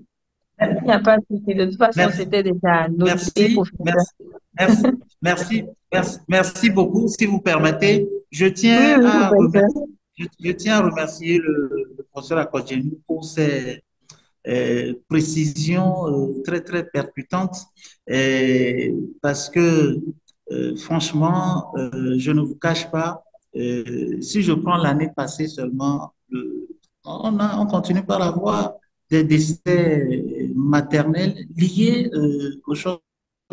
Il n'y a pas de souci. De toute façon, Merci. c'était déjà noté, Merci, professeur. merci beaucoup. Si vous permettez, je Oui, tiens oui, à professeur. remercier le professeur Akodjenou pour ses précisions très, très percutantes parce que franchement, je ne vous cache pas, si je prends l'année passée seulement, on continue par avoir des décès maternels liés au choc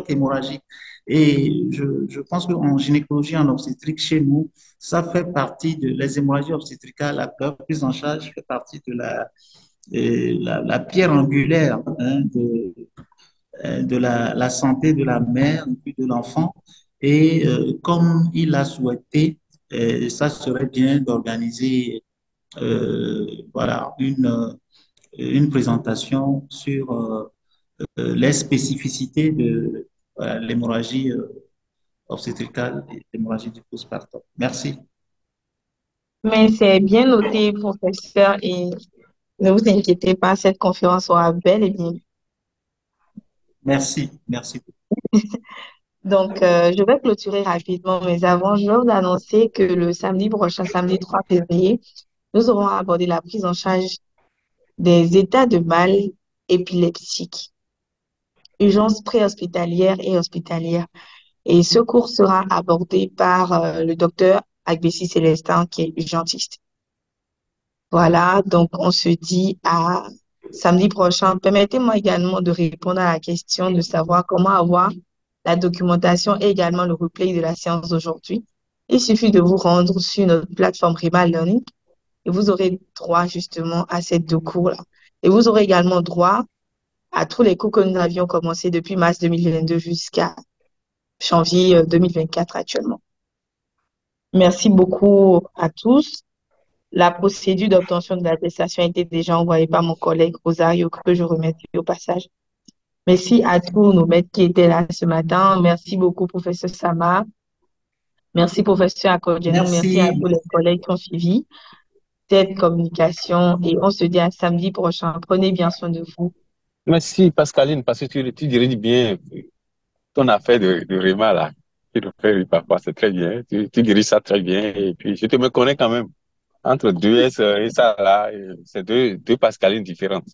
hémorragique. Et je pense qu'en gynécologie, en obstétrique, chez nous, ça fait partie de les hémorragies obstétricales, leur prise en charge fait partie de la pierre angulaire hein, de la santé de la mère et puis de l'enfant. Et comme il l'a souhaité, ça serait bien d'organiser voilà, une présentation sur les spécificités de voilà, l'hémorragie obstétricale et l'hémorragie du postpartum. Merci. Mais c'est bien noté, professeur, et ne vous inquiétez pas, cette conférence sera belle et bien. Merci. Merci. Donc, je vais clôturer rapidement, mais avant, je vais vous annoncer que le samedi prochain, samedi 3 février, nous aurons abordé la prise en charge des états de mal épileptiques, urgences préhospitalières et hospitalières. Et ce cours sera abordé par le docteur Agbessi Célestin, qui est urgentiste. Voilà, donc on se dit à samedi prochain. Permettez-moi également de répondre à la question de savoir comment avoir la documentation et également le replay de la séance d'aujourd'hui. Il suffit de vous rendre sur notre plateforme Rema Learning et vous aurez droit justement à ces deux cours-là. Et vous aurez également droit à tous les cours que nous avions commencés depuis mars 2022 jusqu'à janvier 2024 actuellement. Merci beaucoup à tous. La procédure d'obtention de l'attestation a été déjà envoyée par mon collègue Rosario, que je remercie au passage. Merci à tous nos maîtres qui étaient là ce matin. Merci beaucoup, professeur Sama. Merci, professeur Akodjenou. Merci à Merci. tous les collègues qui ont suivi cette communication et on se dit à samedi prochain. Prenez bien soin de vous. Merci, Pascaline, parce que tu diriges bien ton affaire de Réma, là. Tu le fais, oui, papa, c'est très bien. Tu diriges ça très bien. Et puis, je te me connais quand même. Entre deux S et ça, là, c'est deux Pascalines différentes.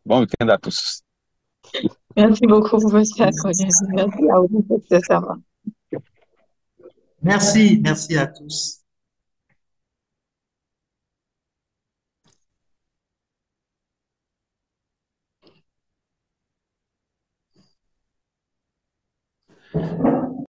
Bon week-end à tous. Merci beaucoup, professeur Akodjenou. Merci à vous, professeur Sama. Merci. Merci à tous.